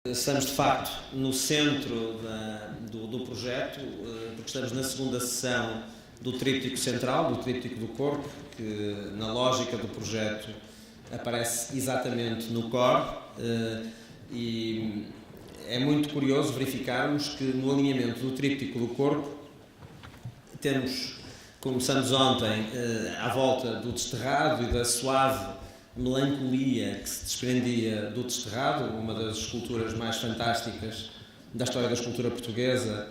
Estamos, de facto, no centro do projeto, porque estamos na segunda sessão do tríptico central, do tríptico do corpo, que, na lógica do projeto, aparece exatamente no core, e é muito curioso verificarmos que, no alinhamento do tríptico do corpo, começamos ontem à volta do desterrado e da suave melancolia que se desprendia do desterrado, uma das esculturas mais fantásticas da história da escultura portuguesa,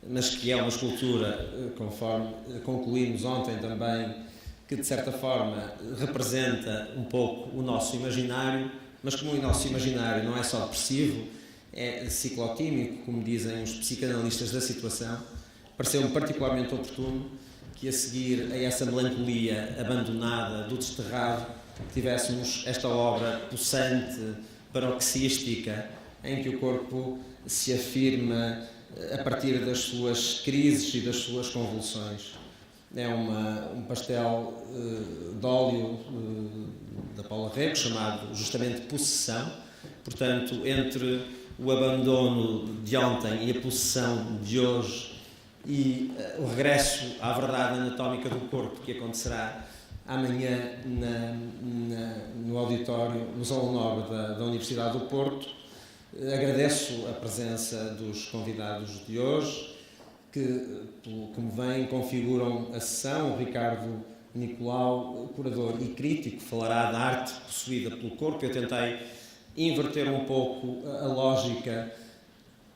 mas que é uma escultura, conforme concluímos ontem também, que de certa forma representa um pouco o nosso imaginário, mas como o nosso imaginário não é só depressivo, é ciclotímico, como dizem os psicanalistas da situação, pareceu-me particularmente oportuno que, a seguir a essa melancolia abandonada do desterrado, tivéssemos esta obra possante, paroxística, em que o corpo se afirma a partir das suas crises e das suas convulsões. É um pastel de óleo da Paula Rego, chamado justamente Possessão. Portanto, entre o abandono de ontem e a possessão de hoje e o regresso à verdade anatómica do corpo, que acontecerá amanhã no auditório, no Salão Nobre da Universidade do Porto. Agradeço a presença dos convidados de hoje, que, como veem, configuram a sessão. O Ricardo Nicolau, curador e crítico, falará da arte possuída pelo corpo. Eu tentei inverter um pouco a lógica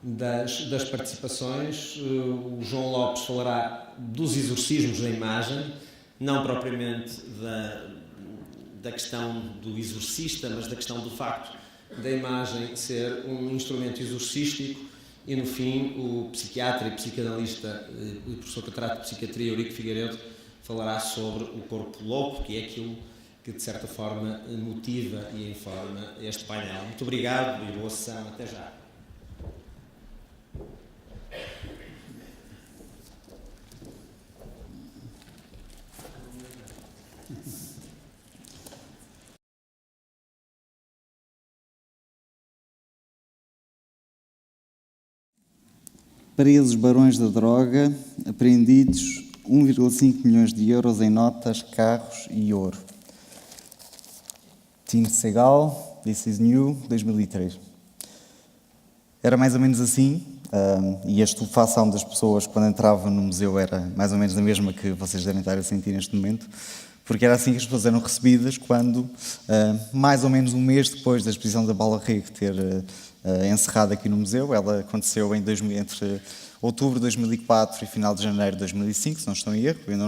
das participações. O João Lopes falará dos exorcismos da imagem, não propriamente da questão do exorcista, mas da questão do facto da imagem ser um instrumento exorcístico. E, no fim, o psiquiatra e psicanalista e professor catedrático de psiquiatria, Eurico Figueiredo, falará sobre o corpo louco, que é aquilo que, de certa forma, motiva e informa este painel. Muito obrigado e boa sessão. Até já. Presos barões da droga, apreendidos 1,5 milhões de euros em notas, carros e ouro. Tim Segal, This is New, 2003. Era mais ou menos assim, e a estupefação das pessoas quando entravam no museu era mais ou menos a mesma que vocês devem estar a sentir neste momento, porque era assim que as pessoas eram recebidas quando, mais ou menos um mês depois da exposição da Paula Rego ter encerrado aqui no museu, ela aconteceu entre outubro de 2004 e final de janeiro de 2005, se não estou em erro. Eu ainda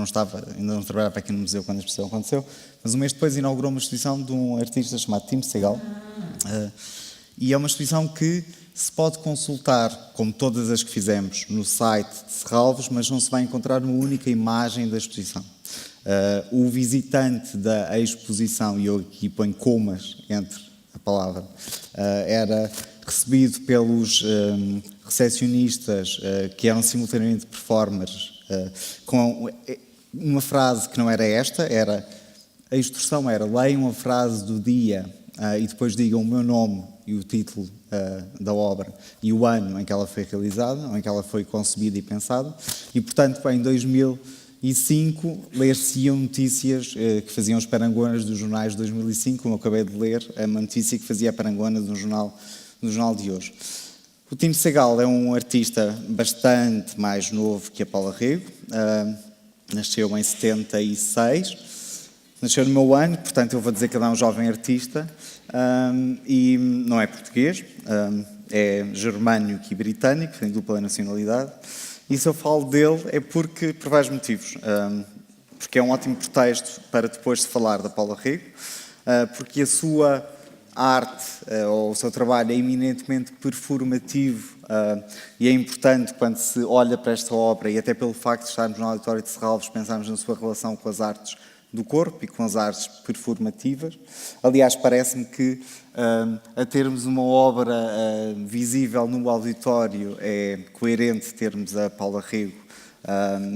não trabalhava aqui no museu quando a exposição aconteceu, mas um mês depois inaugurou uma exposição de um artista chamado Tim Segal, e é uma exposição que se pode consultar, como todas as que fizemos, no site de Serralves, mas não se vai encontrar uma única imagem da exposição. O visitante da exposição, e eu aqui ponho comas entre a palavra, era recebido pelos recepcionistas, que eram simultaneamente performers, com uma frase que não era esta, a instrução era: leiam a frase do dia e depois digam o meu nome e o título da obra e o ano em que ela foi realizada, ou em que ela foi concebida e pensada. E, portanto, em 2005, ler-se-iam notícias que faziam as parangonas dos jornais de 2005, como eu acabei de ler, uma notícia que fazia a parangona no jornal de hoje. O Tim Segal é um artista bastante mais novo que a Paula Rego, nasceu em 76, nasceu no meu ano, portanto eu vou dizer que ele é um jovem artista, e não é português, é germânico e britânico, tem dupla nacionalidade. E se eu falo dele é por vários motivos. Porque é um ótimo pretexto para depois se falar da Paula Rego, porque a sua arte ou o seu trabalho é eminentemente performativo, e é importante quando se olha para esta obra, e até pelo facto de estarmos no auditório de Serralves, pensarmos na sua relação com as artes do corpo e com as artes performativas. Aliás, parece-me que a termos uma obra visível no auditório é coerente termos a Paula Rego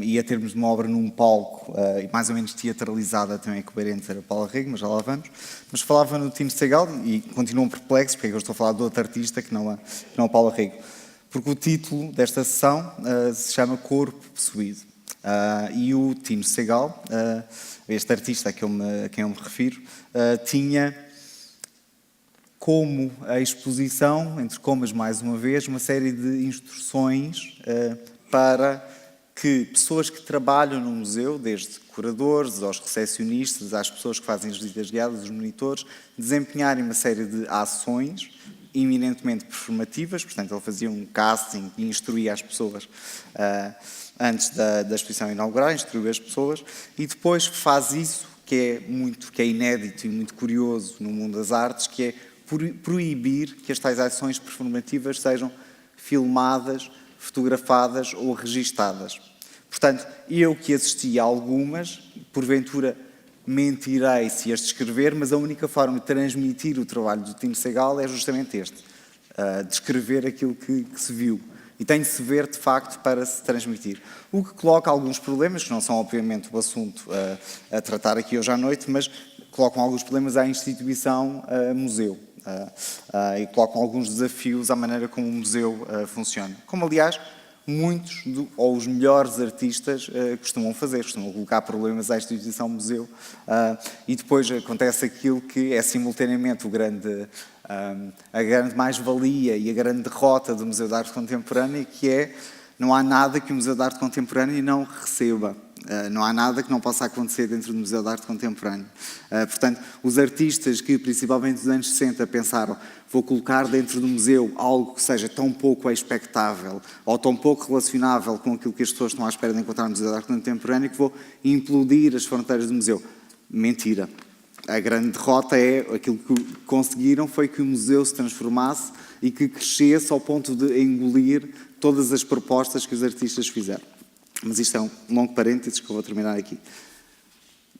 e a termos uma obra num palco e mais ou menos teatralizada também é coerente era Paula Rego, mas já lá vamos. Mas falava no Tim Segal e continuam perplexos porque é que eu estou a falar de outro artista que não a Paula Rego. Porque o título desta sessão se chama Corpo Possuído. E o Tim Segal, este artista a quem eu me refiro, tinha como a exposição, entre comas mais uma vez, uma série de instruções para que pessoas que trabalham no museu, desde curadores aos recepcionistas, às pessoas que fazem as visitas guiadas, os monitores, desempenharem uma série de ações eminentemente performativas. Portanto, ele fazia um casting e instruía as pessoas antes da exposição inaugural, instruía as pessoas, e depois faz isso que é inédito e muito curioso no mundo das artes, que é proibir que as tais ações performativas sejam filmadas, fotografadas ou registadas. Portanto, eu que assisti a algumas, porventura mentirei se as descrever, mas a única forma de transmitir o trabalho do Tim Segal é justamente este, descrever aquilo que se viu. E tem de se ver, de facto, para se transmitir. O que coloca alguns problemas, que não são, obviamente, o assunto a tratar aqui hoje à noite, mas colocam alguns problemas à instituição museu. E colocam alguns desafios à maneira como o museu funciona. Como, aliás, muitos ou os melhores artistas costumam colocar problemas à instituição museu, e depois acontece aquilo que é simultaneamente a grande mais-valia e a grande derrota do Museu de Arte Contemporânea, que é: não há nada que o Museu de Arte Contemporânea não receba. Não há nada que não possa acontecer dentro do Museu de Arte Contemporânea. Portanto, os artistas que, principalmente nos anos 60, pensaram: vou colocar dentro do museu algo que seja tão pouco expectável ou tão pouco relacionável com aquilo que as pessoas estão à espera de encontrar no Museu de Arte Contemporânea, que vou implodir as fronteiras do museu. Mentira. A grande derrota aquilo que conseguiram foi que o museu se transformasse e que crescesse ao ponto de engolir todas as propostas que os artistas fizeram. Mas isto é um longo parênteses que eu vou terminar aqui.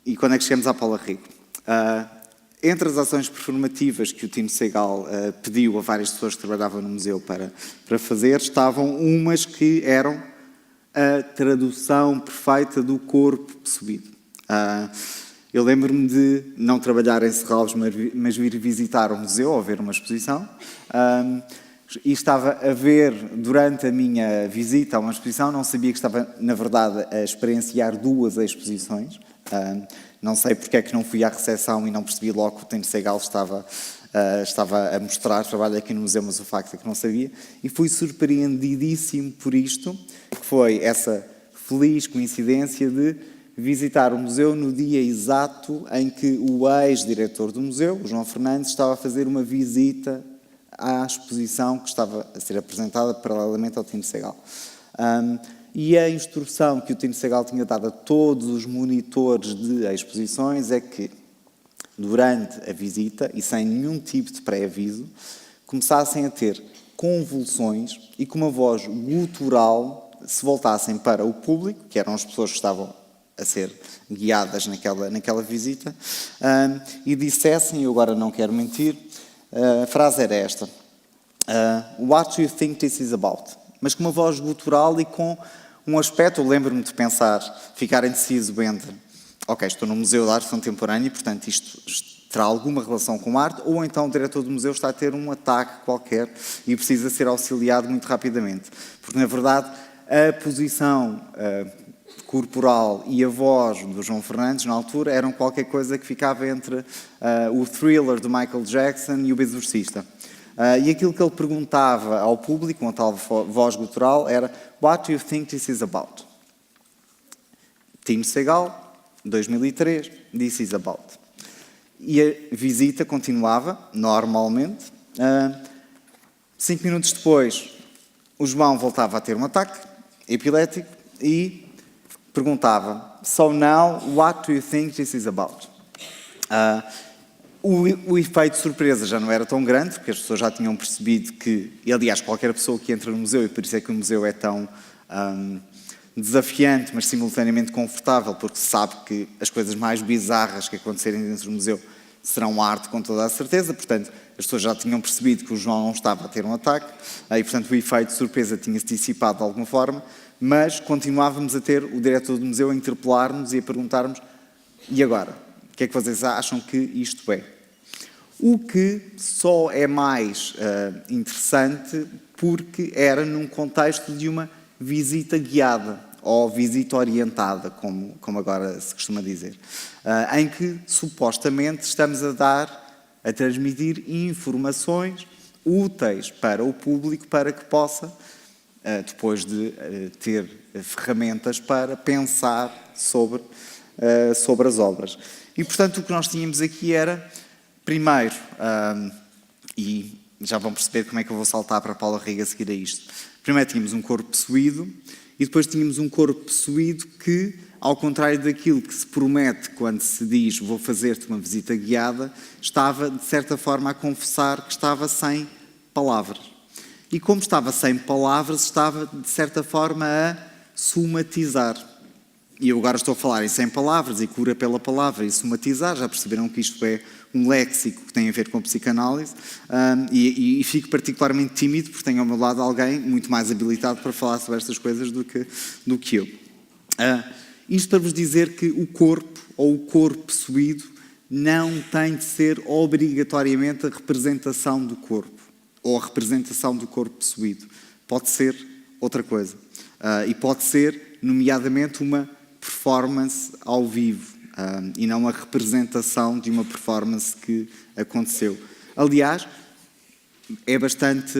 E quando é que chegamos à Paula Rego? Entre as ações performativas que o Tim Segal pediu a várias pessoas que trabalhavam no museu para fazer, estavam umas que eram a tradução perfeita do corpo possuído. Eu lembro-me de não trabalhar em Serralves, mas vir visitar o museu ou ver uma exposição. E estava a ver, durante a minha visita a uma exposição, não sabia que estava, na verdade, a experienciar duas exposições. Não sei porque é que não fui à recepção e não percebi logo que o Tim Segal estava a mostrar trabalho aqui no museu, mas o facto é que não sabia. E fui surpreendidíssimo por isto, que foi essa feliz coincidência de visitar o museu no dia exato em que o ex-diretor do museu, o João Fernandes, estava a fazer uma visita à exposição que estava a ser apresentada paralelamente ao Tim Segal. E a instrução que o Tim Segal tinha dado a todos os monitores de exposições é que, durante a visita, e sem nenhum tipo de pré-aviso, começassem a ter convulsões e com uma voz gutural se voltassem para o público, que eram as pessoas que estavam a ser guiadas naquela visita, e dissessem, eu agora não quero mentir, a frase era esta: What do you think this is about? Mas com uma voz gutural e com um aspecto, eu lembro-me de pensar, ficar indeciso entre: ok, estou no Museu de Arte Contemporânea e, portanto, isto terá alguma relação com arte, ou então o diretor do museu está a ter um ataque qualquer e precisa ser auxiliado muito rapidamente. Porque, na verdade, a posição corporal e a voz do João Fernandes, na altura, eram qualquer coisa que ficava entre o Thriller do Michael Jackson e o Exorcista. E aquilo que ele perguntava ao público, com a tal voz gutural, era: What do you think this is about? Tim Segal, 2003, This is about. E a visita continuava, normalmente. 5 minutos depois, o João voltava a ter um ataque epilético e perguntava: So now, what do you think this is about? O efeito de surpresa já não era tão grande, porque as pessoas já tinham percebido que, e aliás, qualquer pessoa que entra no museu, e por isso é que o museu é tão desafiante, mas simultaneamente confortável, porque sabe que as coisas mais bizarras que acontecerem dentro do museu serão arte com toda a certeza, portanto, as pessoas já tinham percebido que o João não estava a ter um ataque, e portanto o efeito de surpresa tinha-se dissipado de alguma forma, mas continuávamos a ter o diretor do museu a interpelar-nos e a perguntar-nos: e agora? O que é que vocês acham que isto é? O que só é mais interessante porque era num contexto de uma visita guiada, ou visita orientada, como agora se costuma dizer, em que supostamente estamos a transmitir informações úteis para o público para que possa, depois de ter ferramentas para pensar sobre as obras. E, portanto, o que nós tínhamos aqui era, primeiro, e já vão perceber como é que eu vou saltar para Paula Rego a seguir a isto. Primeiro tínhamos um corpo possuído e depois tínhamos um corpo possuído que, ao contrário daquilo que se promete quando se diz vou fazer-te uma visita guiada, estava, de certa forma, a confessar que estava sem palavras. E como estava sem palavras, estava, de certa forma, a somatizar. E eu agora estou a falar em sem palavras, e cura pela palavra, e somatizar. Já perceberam que isto é um léxico que tem a ver com psicanálise, e fico particularmente tímido porque tenho ao meu lado alguém muito mais habilitado para falar sobre estas coisas do que eu. Isto para vos dizer que o corpo, ou o corpo possuído, não tem de ser obrigatoriamente a representação do corpo, ou a representação do corpo possuído. Pode ser outra coisa. E pode ser, nomeadamente, uma performance ao vivo, e não a representação de uma performance que aconteceu. Aliás, é bastante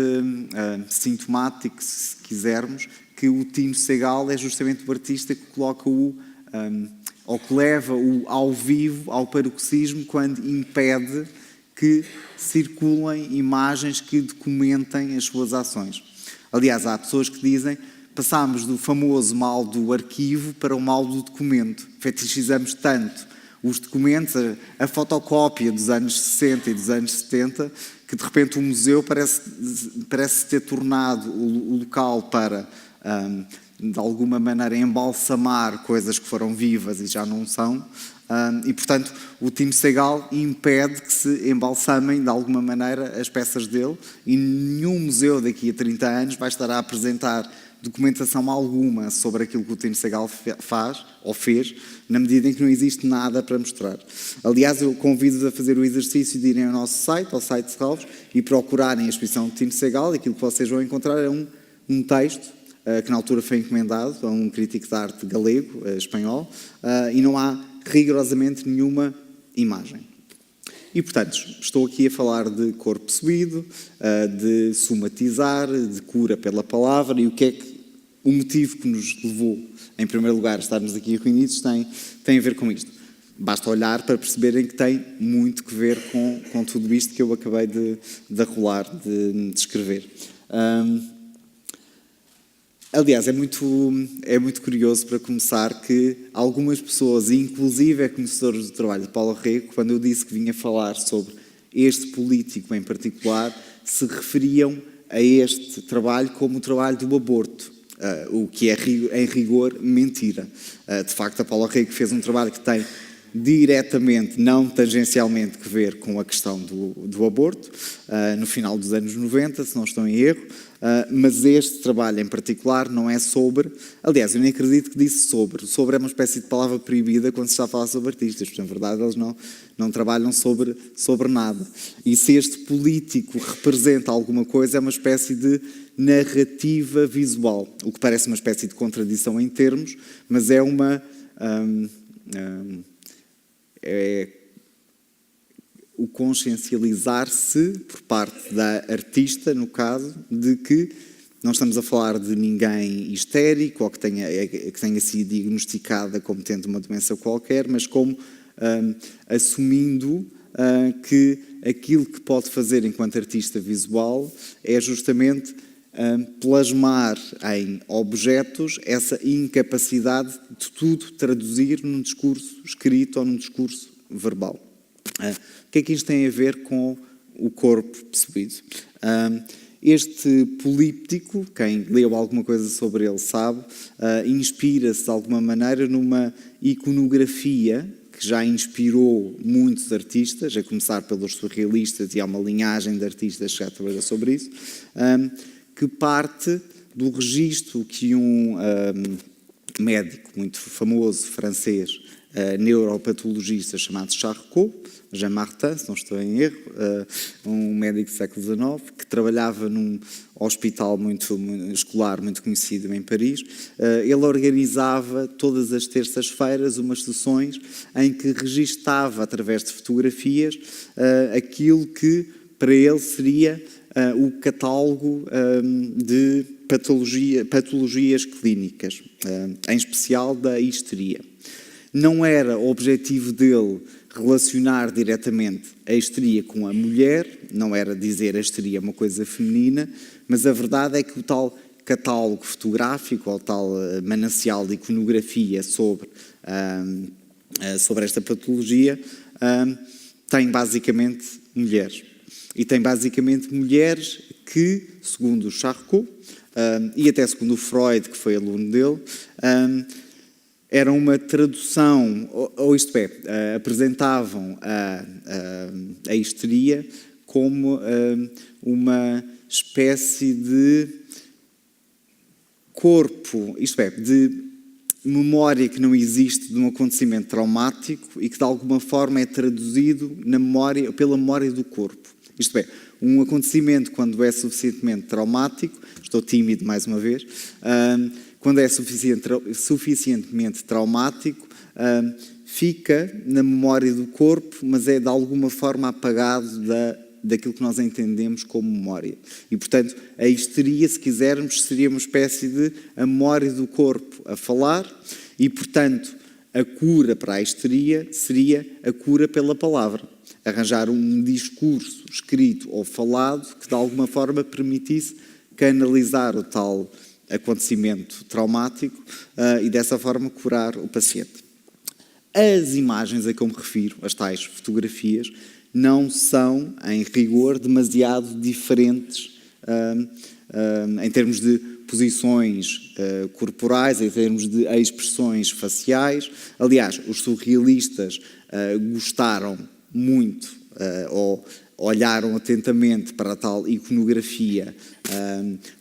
sintomático, se quisermos, que o Tino Segal é justamente o artista que coloca ou que leva o ao vivo ao paroxismo quando impede que circulem imagens que documentem as suas ações. Aliás, há pessoas que dizem: passámos do famoso mal do arquivo para o mal do documento. Fetichizamos tanto os documentos, a fotocópia dos anos 60 e dos anos 70, que de repente o museu parece ter tornado o local para, de alguma maneira, embalsamar coisas que foram vivas e já não são. E, portanto, o Tino Segal impede que se embalsamem, de alguma maneira, as peças dele, e nenhum museu daqui a 30 anos vai estar a apresentar documentação alguma sobre aquilo que o Tino Segal faz ou fez, na medida em que não existe nada para mostrar. Aliás, eu convido-vos a fazer o exercício de irem ao nosso site, ao site de Ralves, e procurarem a exposição de Tino Segal. Aquilo que vocês vão encontrar é um texto que na altura foi encomendado a um crítico de arte galego, espanhol, e não há rigorosamente nenhuma imagem. E, portanto, estou aqui a falar de corpo possuído, de somatizar, de cura pela palavra, e o motivo que nos levou, em primeiro lugar, a estarmos aqui reunidos tem a ver com isto. Basta olhar para perceberem que tem muito que ver com tudo isto que eu acabei de arrolar, de descrever. Aliás, é muito curioso, para começar, que algumas pessoas, inclusive conhecedores do trabalho de Paula Rego, quando eu disse que vinha falar sobre este político em particular, se referiam a este trabalho como o trabalho do aborto, o que é, em rigor, mentira. De facto, a Paula Rego fez um trabalho que tem diretamente, não tangencialmente, que ver com a questão do aborto, no final dos anos 90, se não estou em erro, mas este trabalho em particular não é sobre... Aliás, eu nem acredito que disse sobre. Sobre é uma espécie de palavra proibida quando se está a falar sobre artistas, porque, na verdade, eles não trabalham sobre nada. E se este político representa alguma coisa, é uma espécie de narrativa visual, o que parece uma espécie de contradição em termos, mas é o consciencializar-se por parte da artista, no caso, de que não estamos a falar de ninguém histérico ou que tenha sido diagnosticada como tendo uma doença qualquer, mas como assumindo que aquilo que pode fazer enquanto artista visual é justamente plasmar em objetos essa incapacidade de tudo traduzir num discurso escrito ou num discurso verbal. O que é que isto tem a ver com o corpo possuído? Este políptico, quem leu alguma coisa sobre ele sabe, inspira-se de alguma maneira numa iconografia que já inspirou muitos artistas, a começar pelos surrealistas, e há uma linhagem de artistas que já trabalham sobre isso, que parte do registro que um médico muito famoso, francês, neuropatologista chamado Charcot, Jean Martin, se não estou em erro, um médico do século XIX, que trabalhava num hospital escolar muito conhecido em Paris. Ele organizava todas as terças-feiras umas sessões em que registava, através de fotografias, aquilo que para ele seria o catálogo de patologias clínicas, em especial da histeria. Não era o objetivo dele relacionar diretamente a histeria com a mulher, não era dizer a histeria é uma coisa feminina, mas a verdade é que o tal catálogo fotográfico, ou tal manancial de iconografia sobre esta patologia, tem basicamente mulheres. E tem basicamente mulheres que, segundo o Charcot, e até segundo o Freud, que foi aluno dele, era uma tradução, ou isto é, apresentavam a histeria como uma espécie de corpo, isto é, de memória que não existe de um acontecimento traumático e que de alguma forma é traduzido pela memória do corpo. Isto é, um acontecimento quando é suficientemente traumático, estou tímido mais uma vez, quando é suficientemente traumático, fica na memória do corpo, mas é de alguma forma apagado daquilo que nós entendemos como memória. E, portanto, a histeria, se quisermos, seria uma espécie de a memória do corpo a falar e, portanto, a cura para a histeria seria a cura pela palavra. Arranjar um discurso escrito ou falado que, de alguma forma, permitisse canalizar o tal acontecimento traumático e, dessa forma, curar o paciente. As imagens a que eu me refiro, as tais fotografias, não são, em rigor, demasiado diferentes em termos de posições corporais, em termos de expressões faciais. Aliás, os surrealistas gostaram muito ou olharam atentamente para a tal iconografia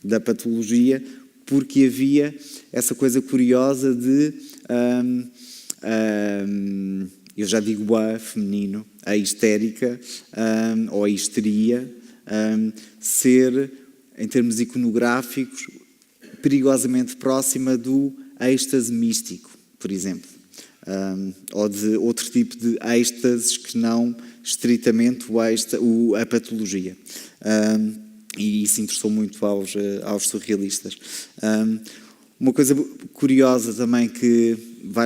da patologia, porque havia essa coisa curiosa de, eu já digo feminino, a histérica ou a histeria, ser, em termos iconográficos, perigosamente próxima do êxtase místico, por exemplo, ou de outro tipo de êxtases que não estritamente a patologia. E isso interessou muito aos surrealistas. Uma coisa curiosa também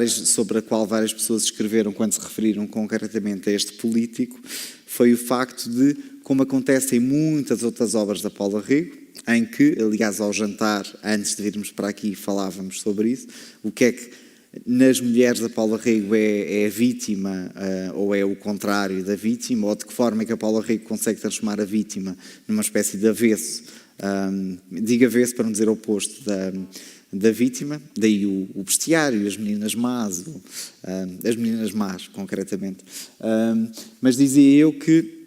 sobre a qual várias pessoas escreveram quando se referiram concretamente a este político foi o facto de, como acontece em muitas outras obras da Paula Rego, em que, aliás, ao jantar, antes de virmos para aqui, falávamos sobre isso, o que é que nas mulheres da Paula Rego é a vítima ou é o contrário da vítima, ou de que forma é que a Paula Rego consegue transformar a vítima numa espécie de avesso, digo avesso para não dizer oposto da vítima, daí o bestiário, as meninas más, concretamente. Mas dizia eu que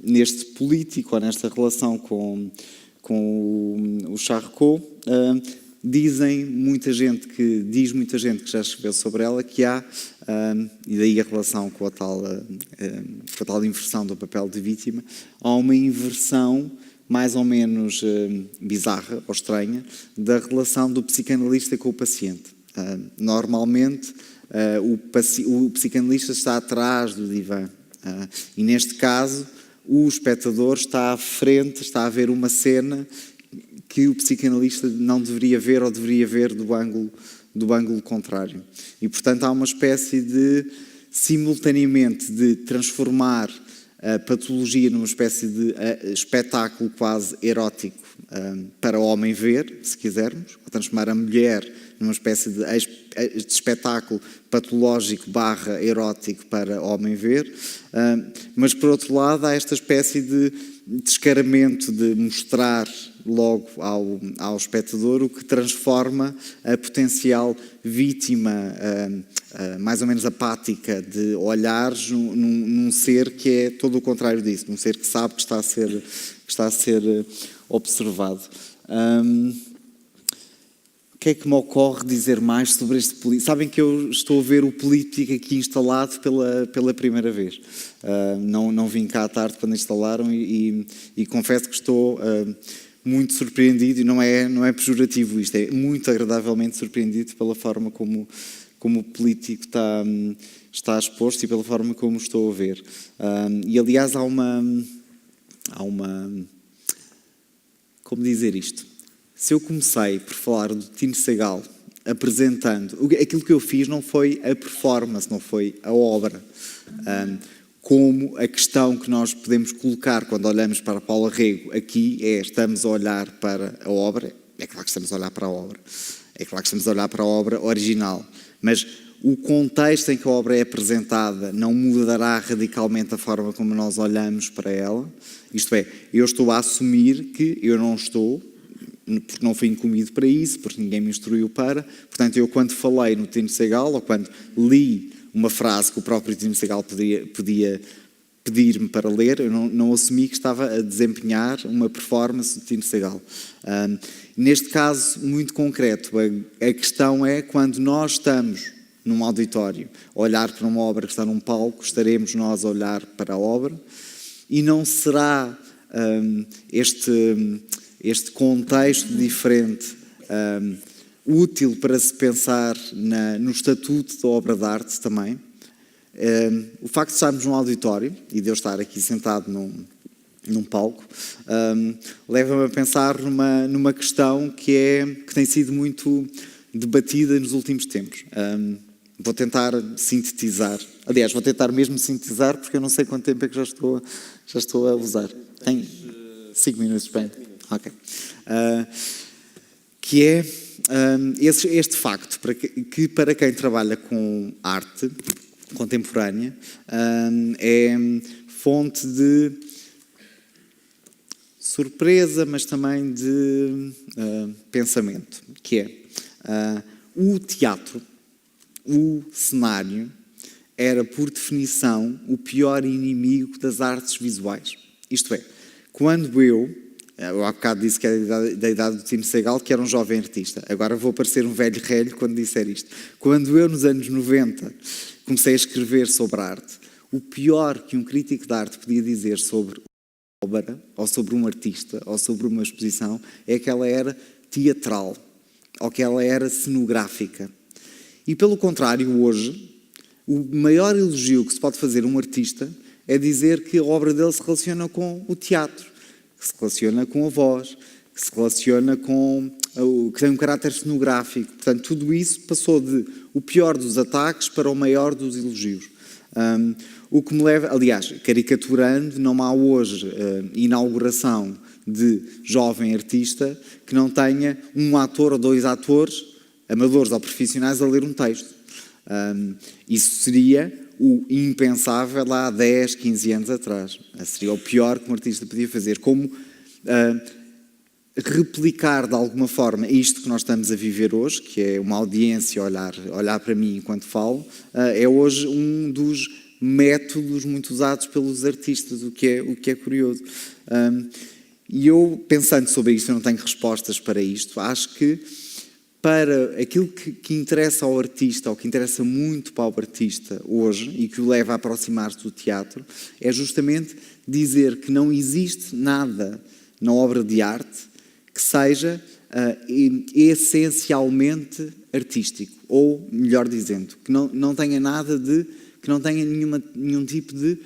neste político, ou nesta relação com o Charcot, diz muita gente que já escreveu sobre ela que há, e daí a relação com a tal inversão do papel de vítima, há uma inversão mais ou menos bizarra ou estranha da relação do psicanalista com o paciente. Normalmente o psicanalista está atrás do divã e, neste caso, o espectador está à frente, está a ver uma cena que o psicanalista não deveria ver ou deveria ver do ângulo contrário. E, portanto, há uma espécie de, simultaneamente, de transformar a patologia numa espécie de espetáculo quase erótico para o homem ver, se quisermos, ou transformar a mulher numa espécie de espetáculo patológico / erótico para o homem ver, mas por outro lado há esta espécie de descaramento de mostrar logo ao espectador, o que transforma a potencial vítima mais ou menos apática de olhares num ser que é todo o contrário disso, num ser que sabe que está a ser observado. O que é que me ocorre dizer mais sobre este político? Sabem que eu estou a ver o político aqui instalado pela primeira vez. Não vim cá à tarde quando instalaram e confesso que estou muito surpreendido, e não é pejorativo isto, é muito agradavelmente surpreendido pela forma como o político está exposto e pela forma como estou a ver. E aliás há uma... Como dizer isto? Se eu comecei por falar do Tino Segal apresentando... Aquilo que eu fiz não foi a performance, não foi a obra. Como a questão que nós podemos colocar quando olhamos para Paula Rego aqui é: estamos a olhar para a obra? É claro que estamos a olhar para a obra. É claro que estamos a olhar para a obra original. Mas o contexto em que a obra é apresentada não mudará radicalmente a forma como nós olhamos para ela. Isto é, eu estou a assumir que eu não estou... porque não fui incumbido para isso, porque ninguém me instruiu para. Portanto, eu quando falei no Tino Segal, ou quando li uma frase que o próprio Tino Segal podia pedir-me para ler, eu não assumi que estava a desempenhar uma performance do Tino Segal. Neste caso muito concreto, a questão é quando nós estamos num auditório a olhar para uma obra que está num palco, estaremos nós a olhar para a obra e não será este contexto diferente útil para se pensar no estatuto da obra de arte também. O facto de estarmos num auditório e de eu estar aqui sentado num palco leva-me a pensar numa questão que tem sido muito debatida nos últimos tempos. Vou tentar sintetizar. Aliás, vou tentar mesmo sintetizar, porque eu não sei quanto tempo é que já estou a usar. Tem 5 minutos, bem. Ok. Que é este facto, que para quem trabalha com arte contemporânea é fonte de surpresa, mas também de pensamento, que é o teatro, o cenário, era por definição o pior inimigo das artes visuais. Isto é, quando eu há bocado disse que era da idade do Tino Segal, que era um jovem artista. Agora vou parecer um velho relho quando disser isto. Quando eu, nos anos 90, comecei a escrever sobre arte, o pior que um crítico de arte podia dizer sobre uma obra, ou sobre um artista, ou sobre uma exposição, é que ela era teatral, ou que ela era cenográfica. E pelo contrário, hoje, o maior elogio que se pode fazer a um artista é dizer que a obra dele se relaciona com o teatro, que se relaciona com a voz, que se relaciona que tem um caráter cenográfico. Portanto, tudo isso passou de o pior dos ataques para o maior dos elogios. O que me leva, aliás, caricaturando, não há hoje inauguração de jovem artista que não tenha um ator ou 2 atores, amadores ou profissionais, a ler um texto. Isso seria o impensável lá há 10, 15 anos atrás. Seria o pior que um artista podia fazer. Como replicar de alguma forma isto que nós estamos a viver hoje, que é uma audiência olhar para mim enquanto falo, é hoje um dos métodos muito usados pelos artistas, o que é curioso. E eu, pensando sobre isto, eu não tenho respostas para isto, acho que para aquilo que interessa ao artista, ou que interessa muito para o artista hoje, e que o leva a aproximar-se do teatro, é justamente dizer que não existe nada na obra de arte que seja essencialmente artístico, ou, melhor dizendo, que não tenha nada que não tenha nenhum tipo de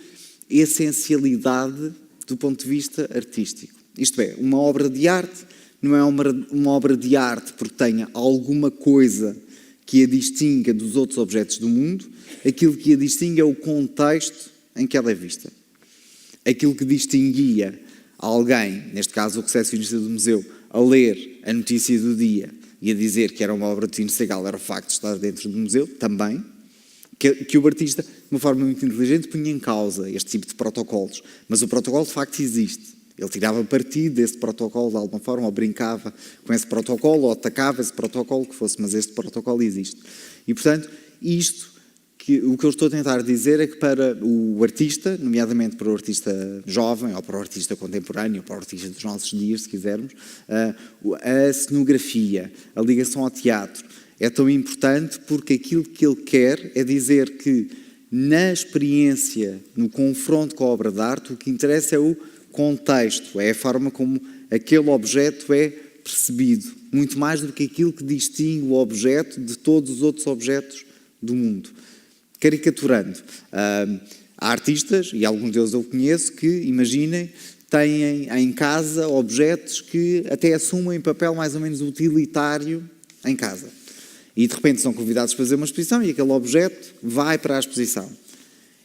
essencialidade do ponto de vista artístico. Isto é, uma obra de arte não é uma obra de arte porque tenha alguma coisa que a distinga dos outros objetos do mundo. Aquilo que a distingue é o contexto em que ela é vista. Aquilo que distinguia alguém, neste caso o recepcionista do museu, a ler a notícia do dia e a dizer que era uma obra de Tino Segal, era o facto de estar dentro do museu, também, que o artista, de uma forma muito inteligente, punha em causa este tipo de protocolos. Mas o protocolo, de facto, existe. Ele tirava partido desse protocolo de alguma forma, ou brincava com esse protocolo, ou atacava esse protocolo que fosse, mas este protocolo existe. E, portanto, o que eu estou a tentar dizer é que para o artista, nomeadamente para o artista jovem, ou para o artista contemporâneo, ou para o artista dos nossos dias, se quisermos, a cenografia, a ligação ao teatro, é tão importante porque aquilo que ele quer é dizer que na experiência, no confronto com a obra de arte, o que interessa é o contexto, é a forma como aquele objeto é percebido, muito mais do que aquilo que distingue o objeto de todos os outros objetos do mundo. Caricaturando, há artistas, e alguns deles eu conheço, que, imaginem, têm em casa objetos que até assumem papel mais ou menos utilitário em casa. E de repente são convidados a fazer uma exposição e aquele objeto vai para a exposição.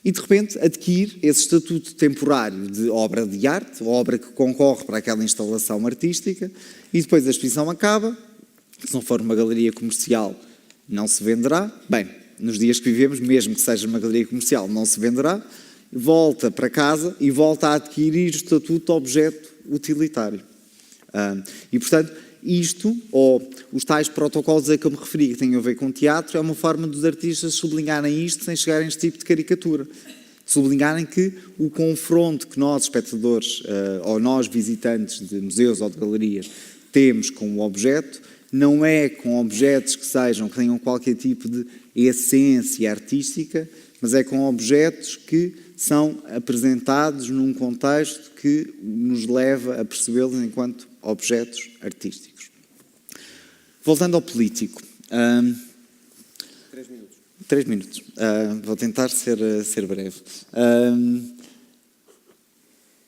E de repente adquire esse estatuto temporário de obra de arte, obra que concorre para aquela instalação artística, e depois a exposição acaba, se não for uma galeria comercial não se venderá. Bem, nos dias que vivemos, mesmo que seja uma galeria comercial, não se venderá, volta para casa e volta a adquirir o estatuto de objeto utilitário. E portanto, isto, ou os tais protocolos a que eu me referi, que têm a ver com teatro, é uma forma dos artistas sublinharem isto sem chegarem a este tipo de caricatura. Sublinharem que o confronto que nós, espectadores, ou nós, visitantes de museus ou de galerias, temos com o objeto, não é com objetos que tenham qualquer tipo de essência artística, mas é com objetos que são apresentados num contexto que nos leva a percebê-los enquanto objetos artísticos. Voltando ao político. 3 minutos. 3 minutos. Vou tentar ser breve.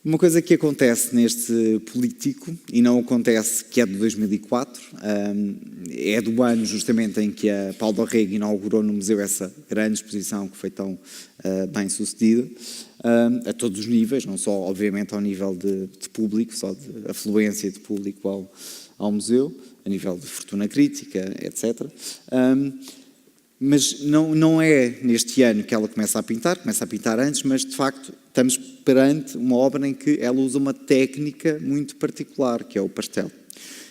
Uma coisa que acontece neste político, e não acontece, que é de 2004, é do ano justamente em que a Paulo Rego inaugurou no museu essa grande exposição que foi tão bem sucedida, a todos os níveis, não só obviamente ao nível de público, só de afluência de público ao museu, a nível de fortuna crítica, etc. Mas não é neste ano que ela começa a pintar antes, mas de facto estamos perante uma obra em que ela usa uma técnica muito particular, que é o pastel.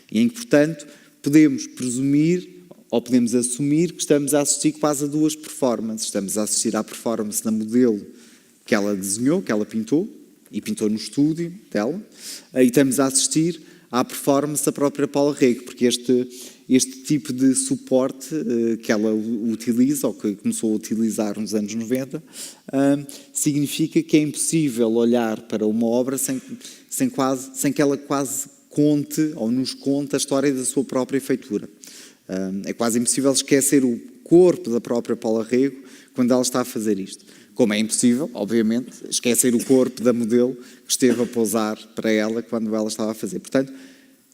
E em que, portanto, podemos presumir, ou podemos assumir, que estamos a assistir quase a duas performances. Estamos a assistir à performance da modelo que ela desenhou, que ela pintou, e pintou no estúdio dela, e estamos a assistir à performance da própria Paula Rego, porque este tipo de suporte que ela utiliza, ou que começou a utilizar nos anos 90, significa que é impossível olhar para uma obra sem que ela quase conte, ou nos conte, a história da sua própria feitura. É quase impossível esquecer o corpo da própria Paula Rego quando ela está a fazer isto. Como é impossível, obviamente, esquecer o corpo da modelo que esteve a pousar para ela quando ela estava a fazer. Portanto,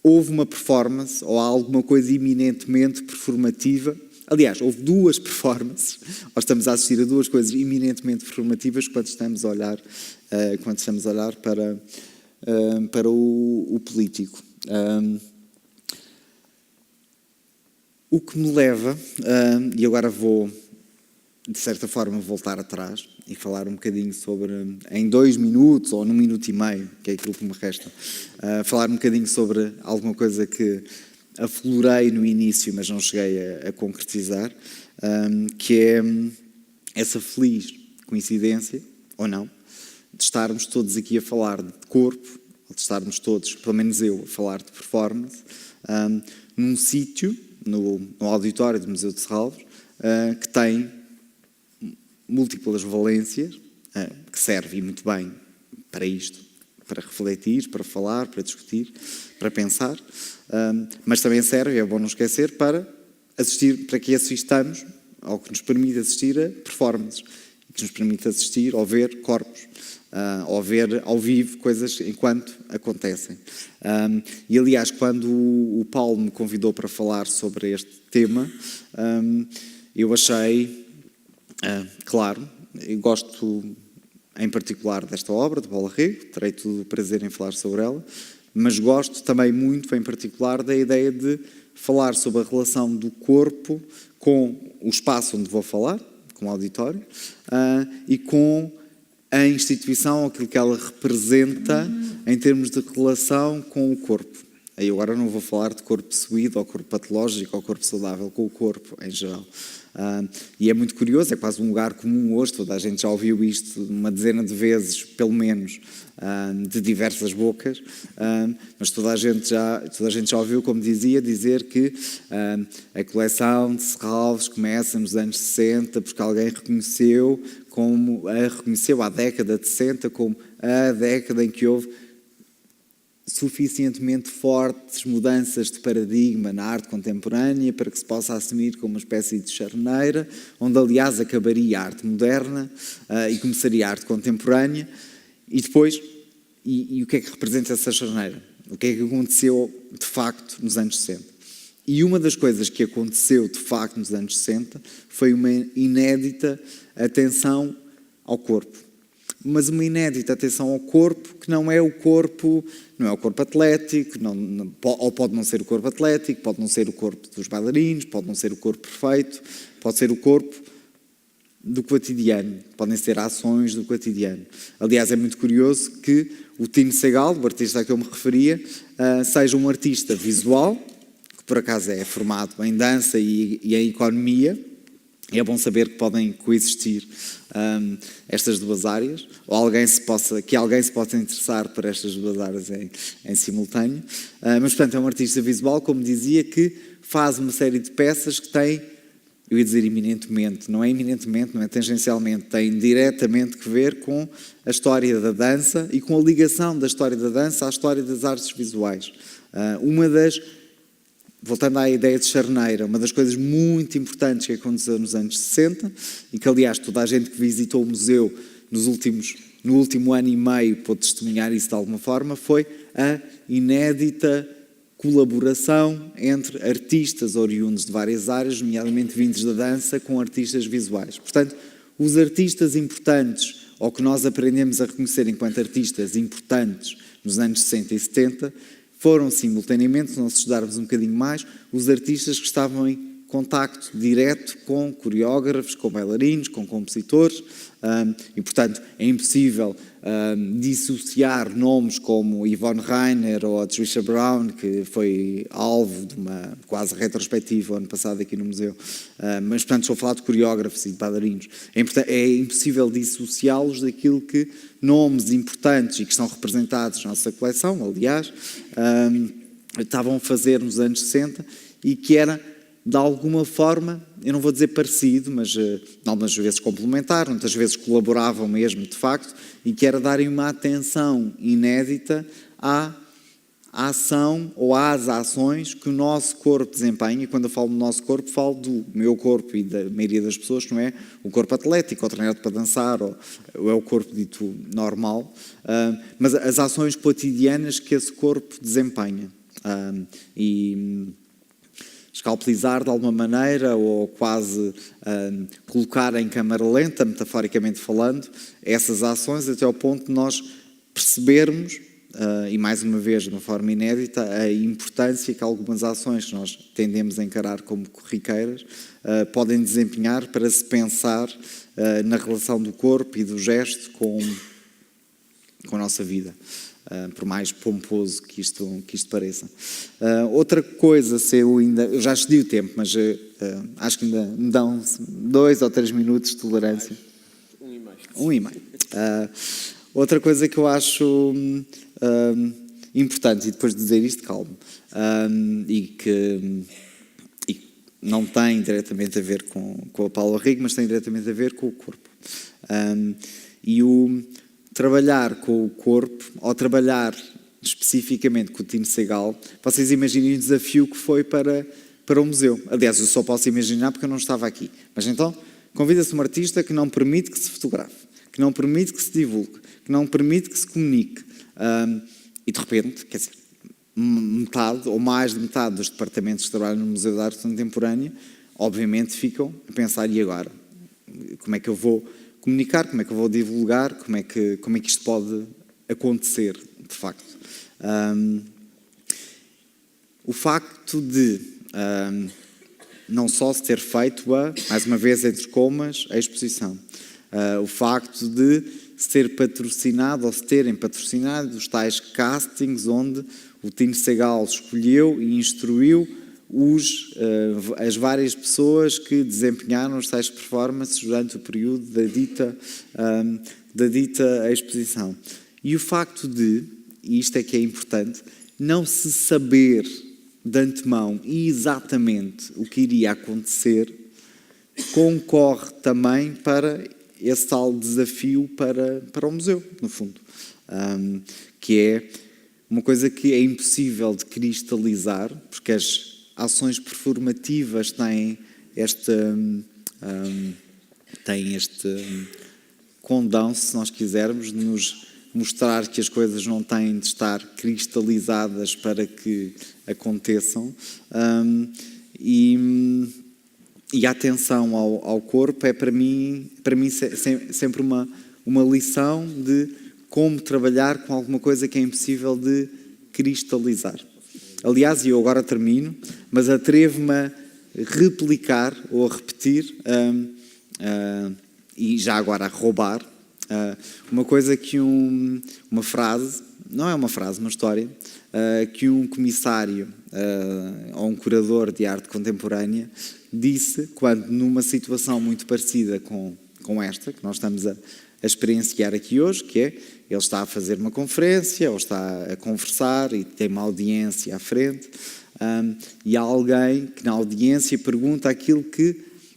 houve uma performance, ou alguma coisa eminentemente performativa. Aliás, houve duas performances, ou estamos a assistir a duas coisas eminentemente performativas quando estamos a olhar para o político. O que me leva, e agora vou, de certa forma, voltar atrás e falar um bocadinho sobre, em 2 minutos ou num minuto e meio, que é aquilo que me resta, falar um bocadinho sobre alguma coisa que aflorei no início, mas não cheguei a concretizar, que é essa feliz coincidência, ou não, de estarmos todos aqui a falar de corpo, ou de estarmos todos, pelo menos eu, a falar de performance, num sítio, no auditório do Museu de Serralves, que tem múltiplas valências, que serve muito bem para isto, para refletir, para falar, para discutir, para pensar, mas também serve, é bom não esquecer, para assistir, para que assistamos, ou que nos permite assistir a performances, que nos permite assistir ou ver corpos, ou ver ao vivo coisas enquanto acontecem. E aliás, quando o Paulo me convidou para falar sobre este tema, eu achei, claro, eu gosto em particular desta obra, de Paula Rego, terei todo o prazer em falar sobre ela, mas gosto também muito, em particular, da ideia de falar sobre a relação do corpo com o espaço onde vou falar, com o auditório, e com a instituição, aquilo que ela representa em termos de relação com o corpo. Aí agora não vou falar de corpo possuído, ou corpo patológico, ou corpo saudável, com o corpo em geral. E é muito curioso, é quase um lugar comum hoje, toda a gente já ouviu isto uma dezena de vezes, pelo menos, de diversas bocas, mas toda a gente já ouviu, como dizia, dizer que a coleção de Serralves começa nos anos 60 porque alguém reconheceu a década de 60 como a década em que houve suficientemente fortes mudanças de paradigma na arte contemporânea para que se possa assumir como uma espécie de charneira, onde aliás acabaria a arte moderna e começaria a arte contemporânea. E depois, e o que é que representa essa charneira? O que é que aconteceu de facto nos anos 60? E uma das coisas que aconteceu de facto nos anos 60 foi uma inédita atenção ao corpo. Mas uma inédita atenção ao corpo que não é o corpo atlético, ou pode não ser o corpo atlético, pode não ser o corpo dos bailarinos, pode não ser o corpo perfeito, pode ser o corpo do cotidiano, podem ser ações do cotidiano. Aliás, é muito curioso que o Tino Segal, o artista a que eu me referia, seja um artista visual, que por acaso é formado em dança e em economia. É bom saber que podem coexistir estas duas áreas, ou que alguém se possa interessar por estas duas áreas em simultâneo. Mas, portanto, é um artista visual, como dizia, que faz uma série de peças que têm, eu ia dizer eminentemente, não é tangencialmente, tem diretamente que ver com a história da dança e com a ligação da história da dança à história das artes visuais. Voltando à ideia de charneira, uma das coisas muito importantes que aconteceu nos anos 60, e que, aliás, toda a gente que visitou o museu no último ano e meio pôde testemunhar isso de alguma forma, foi a inédita colaboração entre artistas oriundos de várias áreas, nomeadamente vindos da dança, com artistas visuais. Portanto, os artistas importantes, ou que nós aprendemos a reconhecer enquanto artistas importantes nos anos 60 e 70, foram simultaneamente, se nós estudarmos um bocadinho mais, os artistas que estavam em contacto direto com coreógrafos, com bailarinos, com compositores, e portanto é impossível dissociar nomes como Yvonne Rainer ou a Trisha Brown, que foi alvo de uma quase retrospectiva ano passado aqui no museu, mas portanto estou a falar de coreógrafos e de bailarinos. É impossível dissociá-los daquilo que nomes importantes e que estão representados na nossa coleção, aliás, estavam a fazer nos anos 60 e que era, de alguma forma, eu não vou dizer parecido, mas algumas vezes complementar, muitas vezes colaboravam mesmo, de facto, e que era darem uma atenção inédita à ação ou às ações que o nosso corpo desempenha. E quando eu falo do nosso corpo, falo do meu corpo e da maioria das pessoas, que não é o corpo atlético, ou treinado para dançar, ou é o corpo dito normal, mas as ações cotidianas que esse corpo desempenha. Escalpelizar de alguma maneira ou quase colocar em câmara lenta, metaforicamente falando, essas ações até ao ponto de nós percebermos, e mais uma vez de uma forma inédita, a importância que algumas ações que nós tendemos a encarar como corriqueiras podem desempenhar para se pensar na relação do corpo e do gesto com a nossa vida. Por mais pomposo que isto pareça. Outra coisa, eu já excedi o tempo, mas acho que ainda me dão 2 ou 3 minutos de tolerância. 1,5. Outra coisa que eu acho importante, e depois de dizer isto, calmo, e que não tem diretamente a ver com a Paula Rigo, mas tem diretamente a ver com o corpo. Trabalhar com o corpo, ou trabalhar especificamente com o Tino Segal, vocês imaginem o desafio que foi para o museu. Aliás, eu só posso imaginar porque eu não estava aqui. Mas então, convida-se um artista que não permite que se fotografe, que não permite que se divulgue, que não permite que se comunique. E de repente, quer dizer, metade ou mais de metade dos departamentos que trabalham no Museu de Arte Contemporânea, obviamente ficam a pensar, e agora? Como é que eu vou comunicar, como é que eu vou divulgar, como é que isto pode acontecer, de facto. O facto de não só se ter feito mais uma vez, entre comas, a exposição, o facto de ser patrocinado, ou se terem patrocinado os tais castings onde o Tim Segal escolheu e instruiu as várias pessoas que desempenharam os tais performances durante o período da dita exposição. E o facto de, e isto é que é importante, não se saber de antemão exatamente o que iria acontecer, concorre também para esse tal desafio para o museu, no fundo, que é uma coisa que é impossível de cristalizar, porque as ações performativas têm este condão, se nós quisermos, de nos mostrar que as coisas não têm de estar cristalizadas para que aconteçam. E a atenção ao corpo é para mim sempre uma lição de como trabalhar com alguma coisa que é impossível de cristalizar. Aliás, e eu agora termino, mas atrevo-me a replicar ou a repetir, e já agora a roubar, uma coisa que uma frase, não é uma frase, uma história, que um comissário ou um curador de arte contemporânea disse quando, numa situação muito parecida com esta, que nós estamos a experienciar aqui hoje, que é, ele está a fazer uma conferência, ou está a conversar e tem uma audiência à frente, e há alguém que na audiência pergunta aquilo que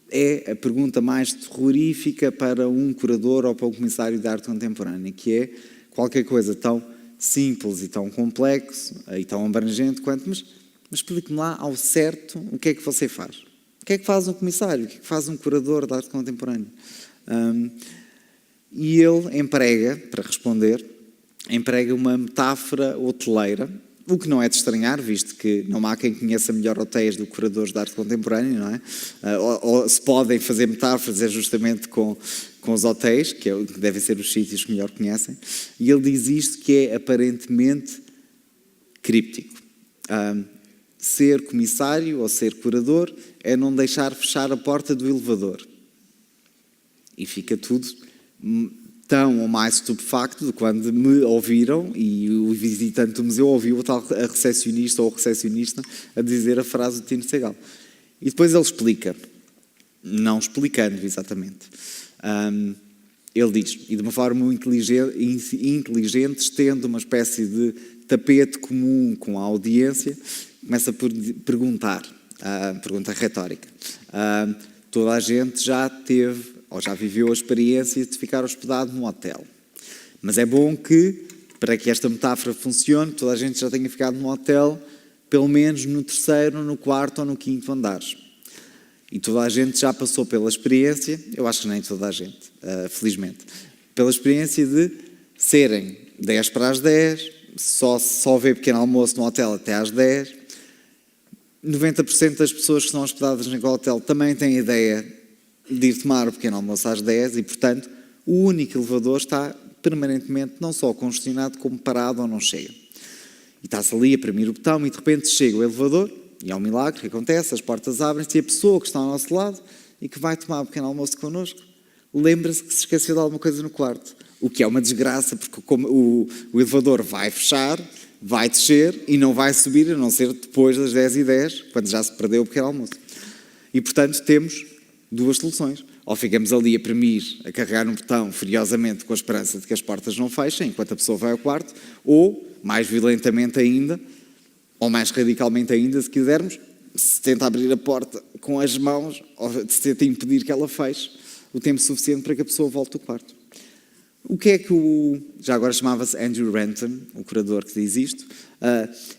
é a pergunta mais terrorífica para um curador ou para um comissário de arte contemporânea, que é qualquer coisa tão simples e tão complexo e tão abrangente quanto, mas explique-me lá ao certo o que é que você faz. O que é que faz um comissário? O que é que faz um curador de arte contemporânea? E ele emprega, para responder, uma metáfora hoteleira, o que não é de estranhar, visto que não há quem conheça melhor hotéis do que curadores de arte contemporânea, não é? Ou se podem fazer metáforas é justamente com os hotéis, que devem ser os sítios que melhor conhecem, e ele diz isto que é aparentemente críptico. Ser comissário ou ser curador é não deixar fechar a porta do elevador. E fica tudo tão ou mais estupefacto de quando me ouviram e o visitante do museu ouviu a recepcionista ou o recepcionista a dizer a frase do Tino Segal. E depois ele explica, não explicando exatamente. Ele diz, e de uma forma muito inteligente, estende uma espécie de tapete comum com a audiência, começa por perguntar, pergunta retórica. Toda a gente já teve ou já viveu a experiência de ficar hospedado num hotel. Mas é bom que, para que esta metáfora funcione, toda a gente já tenha ficado num hotel, pelo menos no 3º, no 4º ou no 5º andares. E toda a gente já passou pela experiência, eu acho que nem toda a gente, felizmente, pela experiência de serem 10 para as 10, só ver pequeno almoço no hotel até às 10. 90% das pessoas que são hospedadas naquele hotel também têm a ideia de ir tomar o pequeno almoço às 10 e, portanto, o único elevador está permanentemente não só congestionado como parado ou não chega. E está-se ali a premir o botão e de repente chega o elevador e é um milagre que acontece, as portas abrem-se e a pessoa que está ao nosso lado e que vai tomar o pequeno almoço connosco lembra-se que se esqueceu de alguma coisa no quarto. O que é uma desgraça porque como o elevador vai fechar, vai descer e não vai subir a não ser depois das 10h10, quando já se perdeu o pequeno almoço. E, portanto, temos duas soluções. Ou ficamos ali a premir, a carregar no botão furiosamente com a esperança de que as portas não fechem enquanto a pessoa vai ao quarto, ou, mais violentamente ainda, ou mais radicalmente ainda, se quisermos, se tenta abrir a porta com as mãos, ou se tenta impedir que ela feche o tempo suficiente para que a pessoa volte ao quarto. O que é que já agora chamava-se Andrew Renton, o curador que diz isto,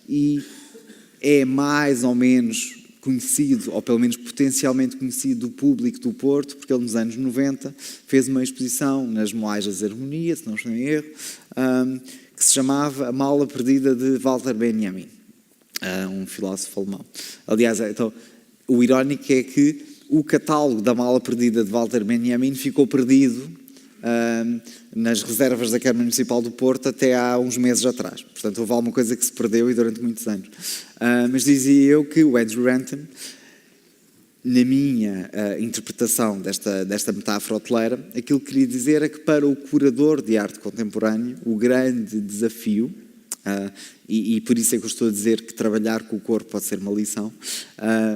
e é mais ou menos conhecido, ou pelo menos potencialmente conhecido do público do Porto, porque ele nos anos 90 fez uma exposição nas Moais das Harmonia, se não estou em erro, que se chamava A Mala Perdida de Walter Benjamin, um filósofo alemão. Aliás, então, o irónico é que o catálogo da Mala Perdida de Walter Benjamin ficou perdido nas reservas da Câmara Municipal do Porto até há uns meses atrás. Portanto, houve alguma coisa que se perdeu e durante muitos anos. Mas dizia eu que o Andrew Renton na minha interpretação desta metáfora hoteleira, aquilo que queria dizer é que para o curador de arte contemporâneo, o grande desafio, e por isso é que eu estou a dizer que trabalhar com o corpo pode ser uma lição,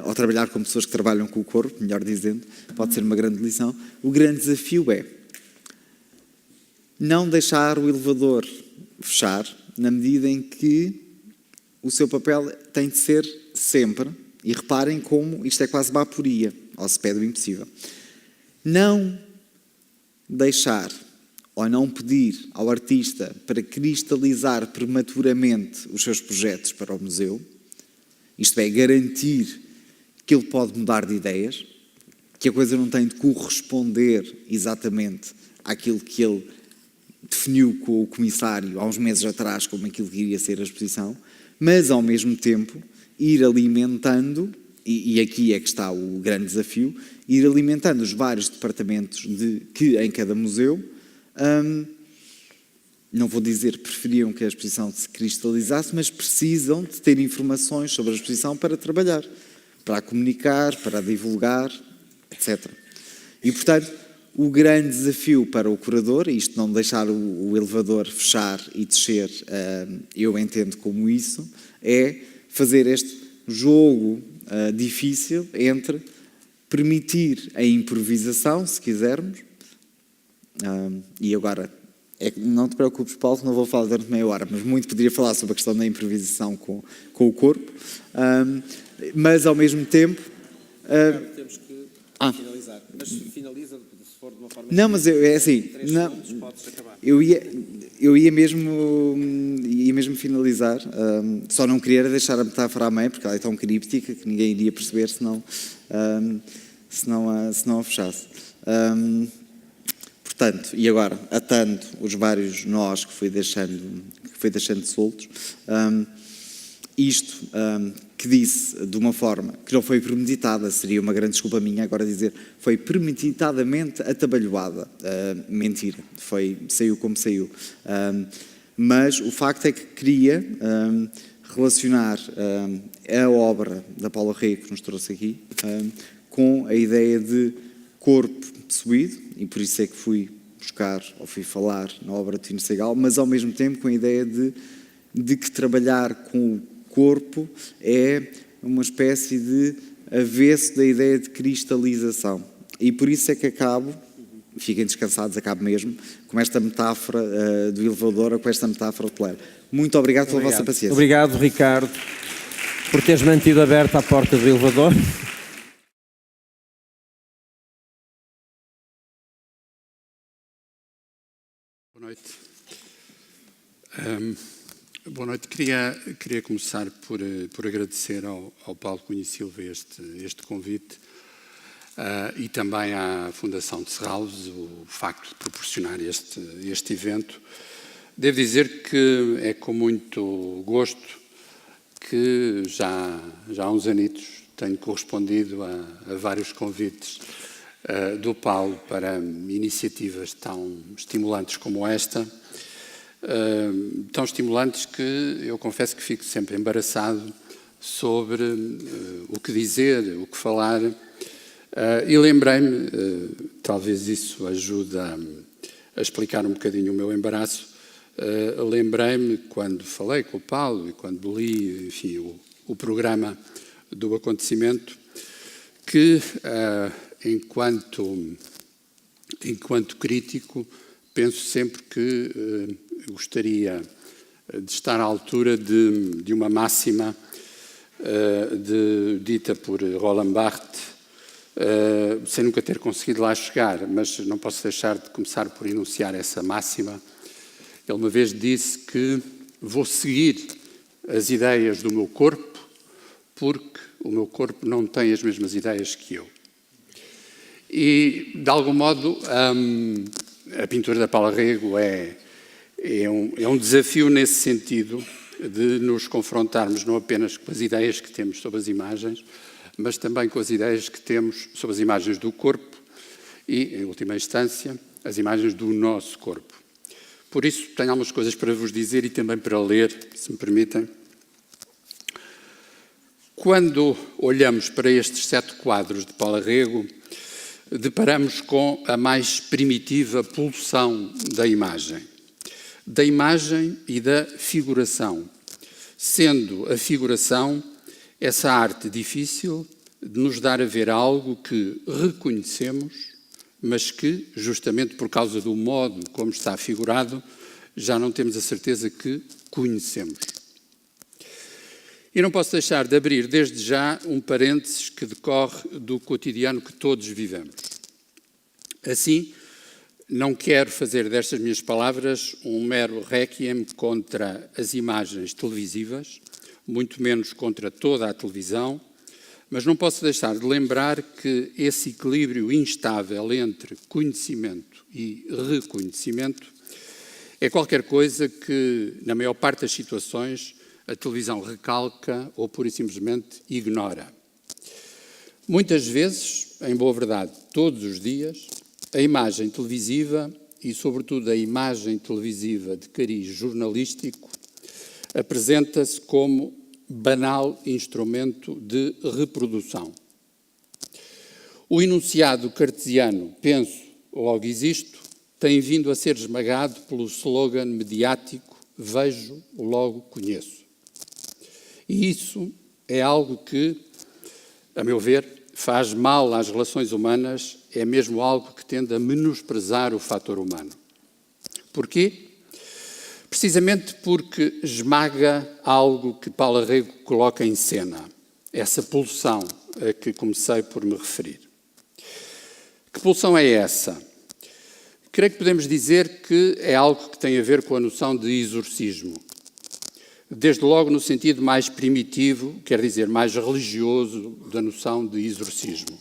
ou trabalhar com pessoas que trabalham com o corpo, melhor dizendo, pode ser uma grande lição. O grande desafio é não deixar o elevador fechar, na medida em que o seu papel tem de ser sempre, e reparem como isto é quase uma aporia, ao se pede o impossível, não deixar ou não pedir ao artista para cristalizar prematuramente os seus projetos para o museu, isto é, garantir que ele pode mudar de ideias, que a coisa não tem de corresponder exatamente àquilo que ele definiu com o comissário há uns meses atrás como aquilo que iria ser a exposição, mas ao mesmo tempo ir alimentando, e aqui é que está o grande desafio, ir alimentando os vários departamentos que em cada museu, não vou dizer que preferiam que a exposição se cristalizasse, mas precisam de ter informações sobre a exposição para trabalhar, para a comunicar, para a divulgar, etc. E, portanto, o grande desafio para o curador, isto não deixar o elevador fechar e descer, eu entendo como isso, é fazer este jogo difícil entre permitir a improvisação, se quisermos, e agora, não te preocupes, Paulo, não vou falar durante meia hora, mas muito poderia falar sobre a questão da improvisação com o corpo, mas ao mesmo tempo... Temos que finalizar, mas finaliza se for de uma forma... Não, mas é assim, não, eu ia mesmo finalizar, só não queria deixar a metáfora à mãe, porque ela é tão críptica que ninguém iria perceber se não a fechasse. Portanto, e agora, atando os vários nós que fui deixando soltos, isto que disse de uma forma que não foi premeditada, seria uma grande desculpa minha agora dizer, foi premeditadamente atabalhoada. Mentira, saiu como saiu. Mas o facto é que queria relacionar a obra da Paula Rego, que nos trouxe aqui, com a ideia de corpo possuído, e por isso é que fui buscar, ou fui falar na obra de Tino Segal, mas ao mesmo tempo com a ideia de que trabalhar com o corpo é uma espécie de avesso da ideia de cristalização. E por isso é que acabo, fiquem descansados, acabo mesmo, com esta metáfora do elevador, ou com esta metáfora hoteleira. Muito obrigado pela vossa paciência. Obrigado, Ricardo, por teres mantido aberta a porta do elevador. Boa noite. Boa noite. Queria começar por agradecer ao Paulo Cunha Silva este convite e também à Fundação de Serralves o facto de proporcionar este evento. Devo dizer que é com muito gosto que já há uns anitos tenho correspondido a vários convites do Paulo para iniciativas tão estimulantes como esta, tão estimulantes que eu confesso que fico sempre embaraçado sobre o que dizer, o que falar, e lembrei-me, talvez isso ajude a explicar um bocadinho o meu embaraço, lembrei-me quando falei com o Paulo e quando li, enfim, o programa do acontecimento, que enquanto crítico penso sempre que gostaria de estar à altura de uma máxima dita por Roland Barthes, sem nunca ter conseguido lá chegar, mas não posso deixar de começar por enunciar essa máxima. Ele uma vez disse que vou seguir as ideias do meu corpo porque o meu corpo não tem as mesmas ideias que eu. E, de algum modo, a pintura da Paula Rego é um desafio nesse sentido de nos confrontarmos não apenas com as ideias que temos sobre as imagens, mas também com as ideias que temos sobre as imagens do corpo e, em última instância, as imagens do nosso corpo. Por isso, tenho algumas coisas para vos dizer e também para ler, se me permitem. Quando olhamos para estes 7 quadros de Paulo Rego, deparamos com a mais primitiva pulsão da imagem e da figuração, sendo a figuração essa arte difícil de nos dar a ver algo que reconhecemos, mas que, justamente por causa do modo como está figurado, já não temos a certeza que conhecemos. E não posso deixar de abrir desde já um parênteses que decorre do cotidiano que todos vivemos. Assim, não quero fazer destas minhas palavras um mero réquiem contra as imagens televisivas, muito menos contra toda a televisão, mas não posso deixar de lembrar que esse equilíbrio instável entre conhecimento e reconhecimento é qualquer coisa que, na maior parte das situações, a televisão recalca ou, pura e simplesmente, ignora. Muitas vezes, em boa verdade, todos os dias, a imagem televisiva e, sobretudo, a imagem televisiva de cariz jornalístico apresenta-se como banal instrumento de reprodução. O enunciado cartesiano penso, logo existo, tem vindo a ser esmagado pelo slogan mediático vejo, logo conheço. E isso é algo que, a meu ver, faz mal às relações humanas, é mesmo algo que tende a menosprezar o fator humano. Porquê? Precisamente porque esmaga algo que Paulo Rego coloca em cena, essa pulsão a que comecei por me referir. Que pulsão é essa? Creio que podemos dizer que é algo que tem a ver com a noção de exorcismo. Desde logo no sentido mais primitivo, quer dizer, mais religioso da noção de exorcismo.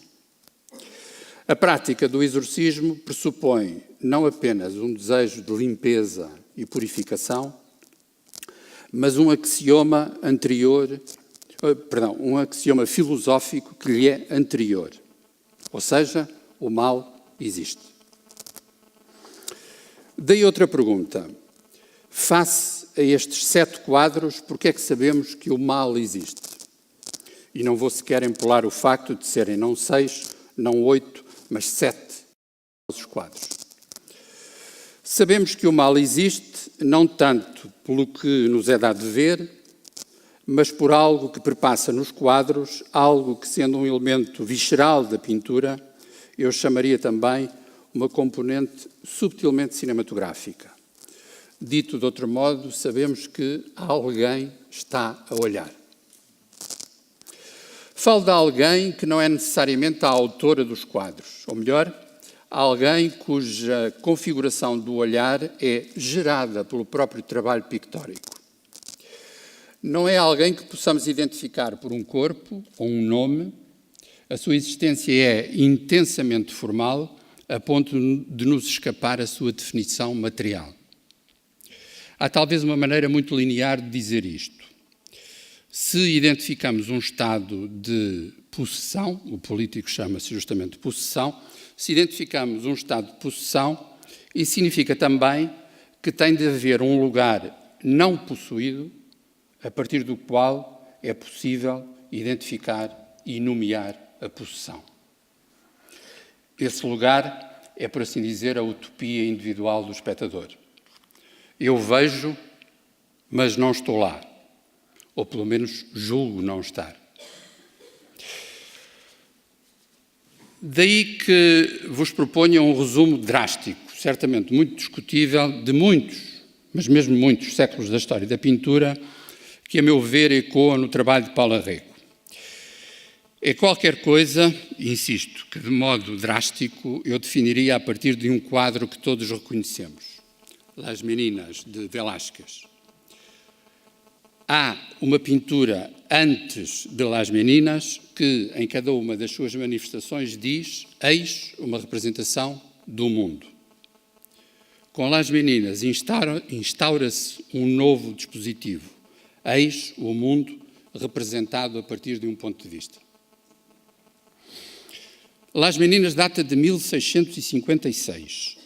A prática do exorcismo pressupõe não apenas um desejo de limpeza e purificação, mas um axioma um axioma filosófico que lhe é anterior. Ou seja, o mal existe. Daí outra pergunta. Face a estes 7 quadros, porque é que sabemos que o mal existe? E não vou sequer empolar o facto de serem não 6, não 8, mas 7 os quadros. Sabemos que o mal existe, não tanto pelo que nos é dado ver, mas por algo que perpassa nos quadros, algo que, sendo um elemento visceral da pintura, eu chamaria também uma componente subtilmente cinematográfica. Dito de outro modo, sabemos que alguém está a olhar. Falo de alguém que não é necessariamente a autora dos quadros, ou melhor, alguém cuja configuração do olhar é gerada pelo próprio trabalho pictórico. Não é alguém que possamos identificar por um corpo ou um nome, a sua existência é intensamente formal, a ponto de nos escapar a sua definição material. Há talvez uma maneira muito linear de dizer isto. Se identificamos um estado de possessão, o político chama-se justamente possessão, se identificamos um estado de possessão, isso significa também que tem de haver um lugar não possuído, a partir do qual é possível identificar e nomear a possessão. Esse lugar é, por assim dizer, a utopia individual do espectador. Eu vejo, mas não estou lá. Ou pelo menos julgo não estar. Daí que vos proponho um resumo drástico, certamente muito discutível, de muitos, mas mesmo muitos séculos da história da pintura, que a meu ver ecoa no trabalho de Paulo Rego. É qualquer coisa, insisto, que de modo drástico eu definiria a partir de um quadro que todos reconhecemos. Las Meninas, de Velázquez. Há uma pintura antes de Las Meninas que, em cada uma das suas manifestações, diz: eis uma representação do mundo. Com Las Meninas instaura-se um novo dispositivo. Eis o mundo representado a partir de um ponto de vista. Las Meninas data de 1656.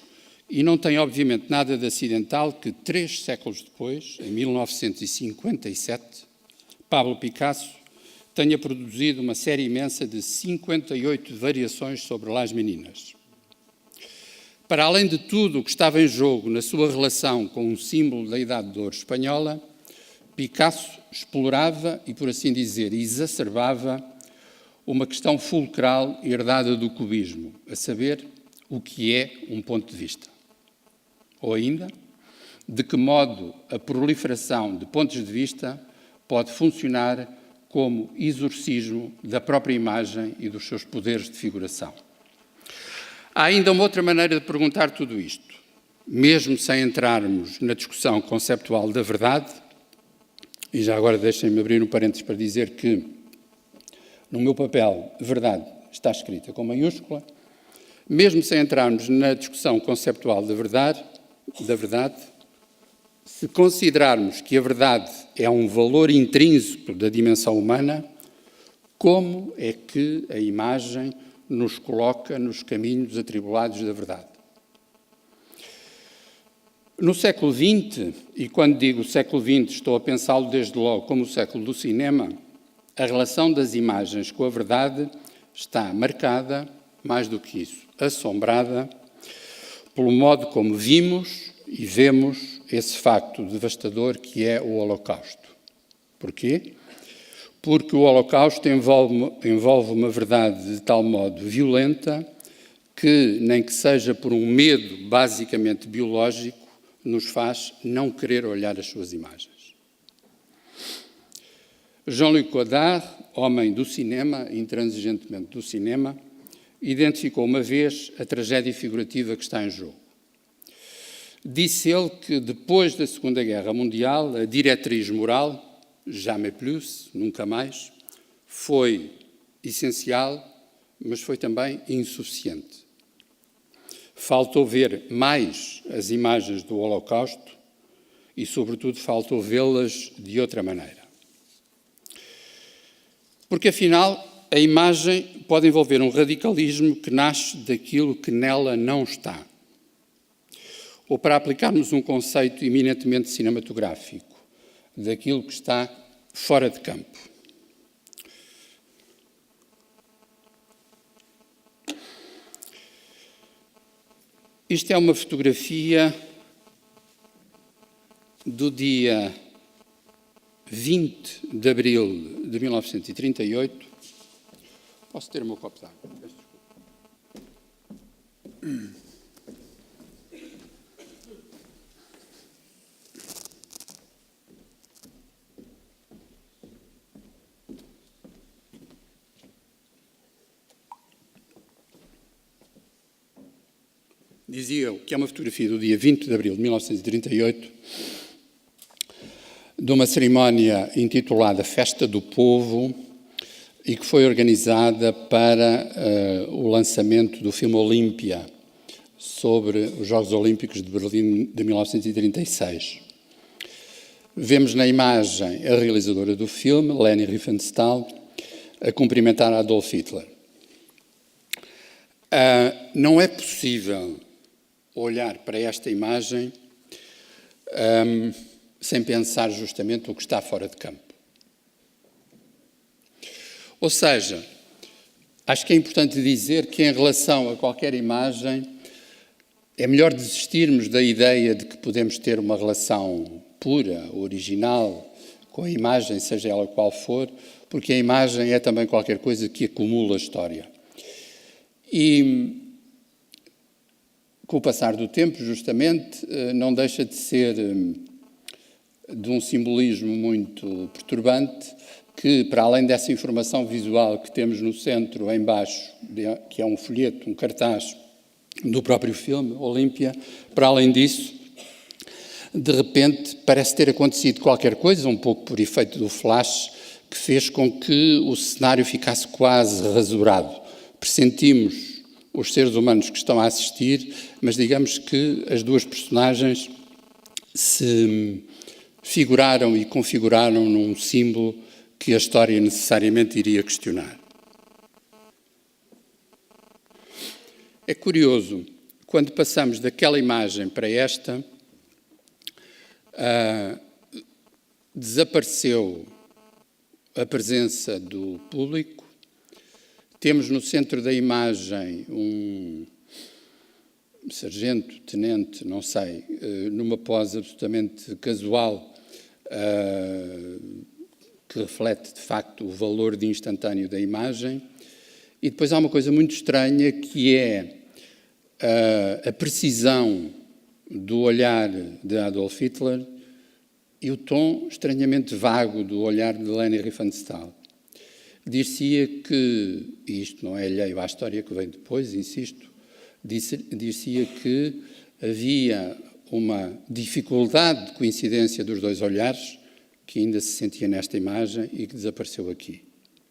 E não tem, obviamente, nada de acidental que, 3 séculos depois, em 1957, Pablo Picasso tenha produzido uma série imensa de 58 variações sobre Las Meninas. Para além de tudo o que estava em jogo na sua relação com um símbolo da Idade de Ouro espanhola, Picasso explorava e, por assim dizer, exacerbava uma questão fulcral herdada do cubismo, a saber, o que é um ponto de vista. Ou ainda, de que modo a proliferação de pontos de vista pode funcionar como exorcismo da própria imagem e dos seus poderes de figuração. Há ainda uma outra maneira de perguntar tudo isto, mesmo sem entrarmos na discussão conceptual da verdade, e já agora deixem-me abrir um parênteses para dizer que no meu papel, verdade está escrita com maiúscula, mesmo sem entrarmos na discussão conceptual da verdade, se considerarmos que a verdade é um valor intrínseco da dimensão humana, como é que a imagem nos coloca nos caminhos atribulados da verdade? No século XX, e quando digo século XX estou a pensá-lo desde logo como o século do cinema, a relação das imagens com a verdade está marcada, mais do que isso, assombrada, pelo modo como vimos e vemos esse facto devastador que é o Holocausto. Porquê? Porque o Holocausto envolve uma verdade de tal modo violenta que, nem que seja por um medo basicamente biológico, nos faz não querer olhar as suas imagens. Jean-Luc Godard, homem do cinema, intransigentemente do cinema, identificou uma vez a tragédia figurativa que está em jogo. Disse ele que depois da Segunda Guerra Mundial, a diretriz moral, jamais plus, nunca mais, foi essencial, mas foi também insuficiente. Faltou ver mais as imagens do Holocausto e, sobretudo, faltou vê-las de outra maneira. Porque, afinal, a imagem pode envolver um radicalismo que nasce daquilo que nela não está. Ou, para aplicarmos um conceito eminentemente cinematográfico, daquilo que está fora de campo. Isto é uma fotografia do dia 20 de abril de 1938. Posso ter o meu copo de água? Dizia eu que é uma fotografia do dia 20 de abril de 1938, de uma cerimónia intitulada Festa do Povo e que foi organizada para o lançamento do filme Olímpia, sobre os Jogos Olímpicos de Berlim de 1936. Vemos na imagem a realizadora do filme, Leni Riefenstahl, a cumprimentar Adolf Hitler. Não é possível olhar para esta imagem sem pensar justamente o que está fora de campo. Ou seja, acho que é importante dizer que em relação a qualquer imagem é melhor desistirmos da ideia de que podemos ter uma relação pura, original, com a imagem, seja ela qual for, porque a imagem é também qualquer coisa que acumula história. E com o passar do tempo, justamente, não deixa de ser de um simbolismo muito perturbante que, para além dessa informação visual que temos no centro, em baixo, que é um folheto, um cartaz do próprio filme, Olímpia, para além disso, de repente parece ter acontecido qualquer coisa, um pouco por efeito do flash, que fez com que o cenário ficasse quase rasurado. Pressentimos os seres humanos que estão a assistir, mas digamos que as duas personagens se figuraram e configuraram num símbolo que a história necessariamente iria questionar. É curioso, quando passamos daquela imagem para esta, desapareceu a presença do público. Temos no centro da imagem um sargento, tenente, não sei, numa pose absolutamente casual, que reflete, de facto, o valor de instantâneo da imagem. E depois há uma coisa muito estranha, que é a precisão do olhar de Adolf Hitler e o tom estranhamente vago do olhar de Leni Riefenstahl. Dir-se-ia que, e isto não é alheio à história que vem depois, insisto, dir-se-ia que havia uma dificuldade de coincidência dos dois olhares que ainda se sentia nesta imagem e que desapareceu aqui.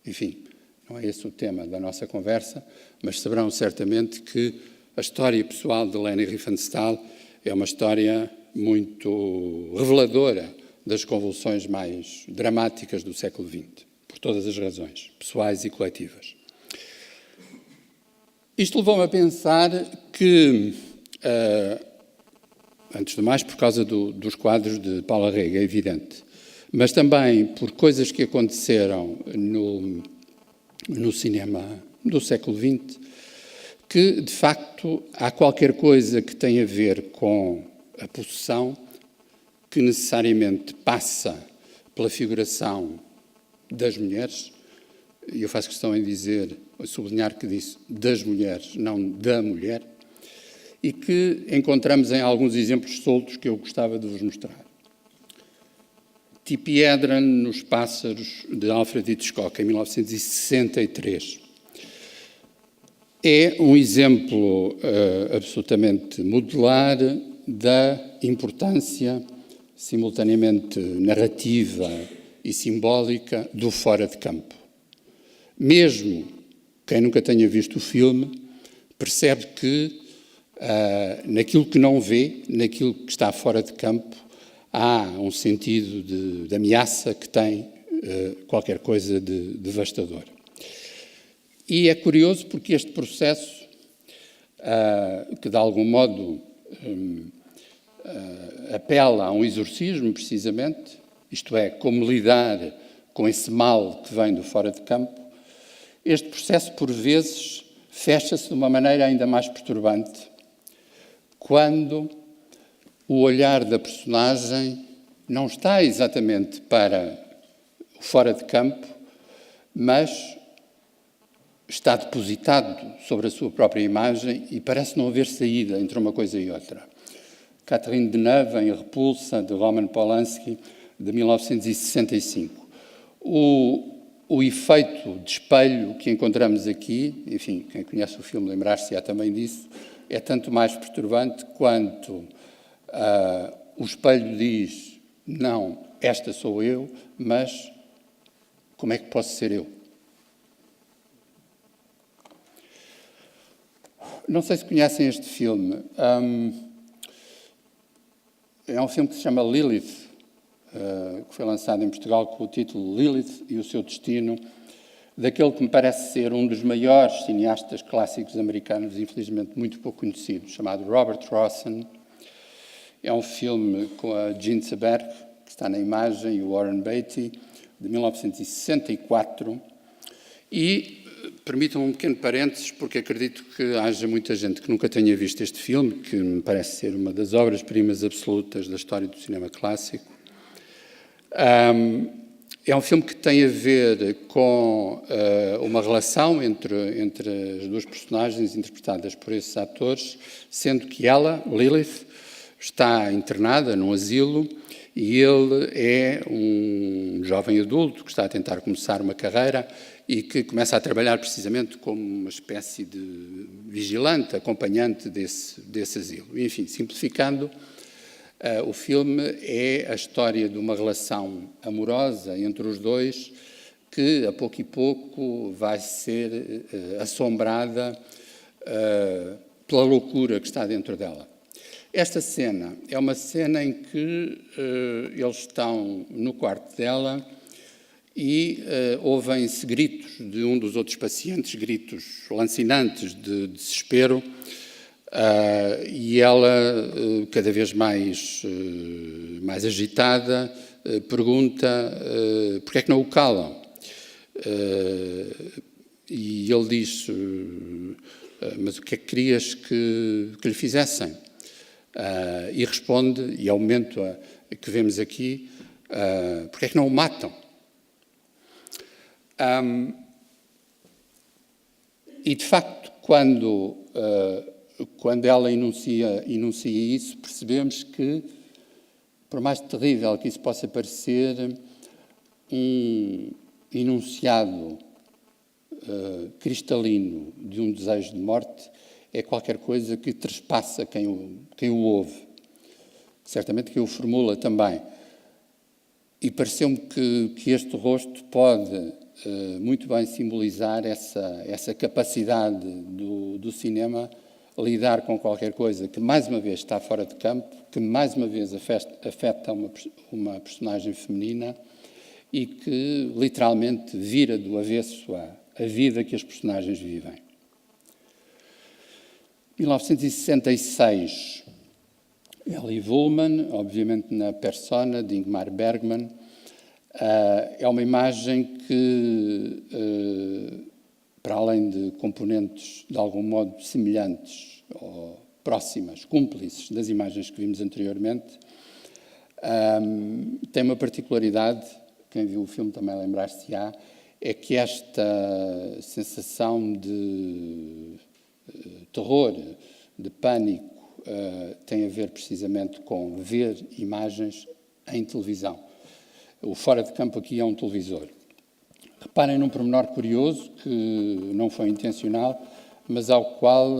Enfim, não é esse o tema da nossa conversa, mas saberão certamente que a história pessoal de Leni Riefenstahl é uma história muito reveladora das convulsões mais dramáticas do século XX, por todas as razões, pessoais e coletivas. Isto levou-me a pensar que, antes de mais por causa dos quadros de Paula Rega, é evidente, mas também por coisas que aconteceram no cinema do século XX, que, de facto, há qualquer coisa que tem a ver com a possessão que necessariamente passa pela figuração das mulheres, e eu faço questão em sublinhar que disse das mulheres, não da mulher, e que encontramos em alguns exemplos soltos que eu gostava de vos mostrar. Tippi Hedren nos Pássaros, de Alfred Hitchcock, em 1963. É um exemplo absolutamente modular da importância, simultaneamente narrativa e simbólica, do fora de campo. Mesmo quem nunca tenha visto o filme percebe que naquilo que não vê, naquilo que está fora de campo, há um sentido de ameaça que tem qualquer coisa de devastador. E é curioso porque este processo, que de algum modo apela a um exorcismo, precisamente, isto é, como lidar com esse mal que vem do fora de campo, este processo, por vezes, fecha-se de uma maneira ainda mais perturbante, quando o olhar da personagem não está exatamente para o fora de campo, mas está depositado sobre a sua própria imagem e parece não haver saída entre uma coisa e outra. Catherine Deneuve, em Repulsa, de Roman Polanski, de 1965. O efeito de espelho que encontramos aqui, enfim, quem conhece o filme lembrar-se-á também disso, é tanto mais perturbante quanto o espelho diz, não, esta sou eu, mas como é que posso ser eu? Não sei se conhecem este filme. É um filme que se chama Lilith, que foi lançado em Portugal com o título Lilith e o seu destino, daquele que me parece ser um dos maiores cineastas clássicos americanos, infelizmente muito pouco conhecido, chamado Robert Rossen. É um filme com a Jean Seberg, que está na imagem, e o Warren Beatty, de 1964. E permitam-me um pequeno parênteses, porque acredito que haja muita gente que nunca tenha visto este filme, que me parece ser uma das obras-primas absolutas da história do cinema clássico. É um filme que tem a ver com uma relação entre as duas personagens interpretadas por esses atores, sendo que ela, Lilith, está internada num asilo e ele é um jovem adulto que está a tentar começar uma carreira e que começa a trabalhar precisamente como uma espécie de vigilante, acompanhante desse asilo. Enfim, simplificando, o filme é a história de uma relação amorosa entre os dois que, a pouco e pouco, vai ser assombrada pela loucura que está dentro dela. Esta cena é uma cena em que eles estão no quarto dela e ouvem-se gritos de um dos outros pacientes, gritos lancinantes de desespero, e ela, cada vez mais agitada, pergunta porque é que não o calam. E ele diz, mas o que é que querias que lhe fizessem? E responde, e é o momento que vemos aqui, porque é que não o matam? E, de facto, quando ela enuncia isso, percebemos que, por mais terrível que isso possa parecer, um enunciado cristalino de um desejo de morte é qualquer coisa que trespassa quem o ouve. Certamente quem o formula também. E pareceu-me que este rosto pode muito bem simbolizar essa capacidade do cinema lidar com qualquer coisa que, mais uma vez, está fora de campo, que, mais uma vez, afeta uma personagem feminina e que, literalmente, vira do avesso a vida que as personagens vivem. 1966, Elie Woolman, obviamente na persona de Ingmar Bergman, é uma imagem que, para além de componentes de algum modo semelhantes ou próximas, cúmplices das imagens que vimos anteriormente, tem uma particularidade, quem viu o filme também lembrar-se-á, é que esta sensação de terror, de pânico, tem a ver precisamente com ver imagens em televisão. O fora de campo aqui é um televisor. Reparem num pormenor curioso, que não foi intencional, mas ao qual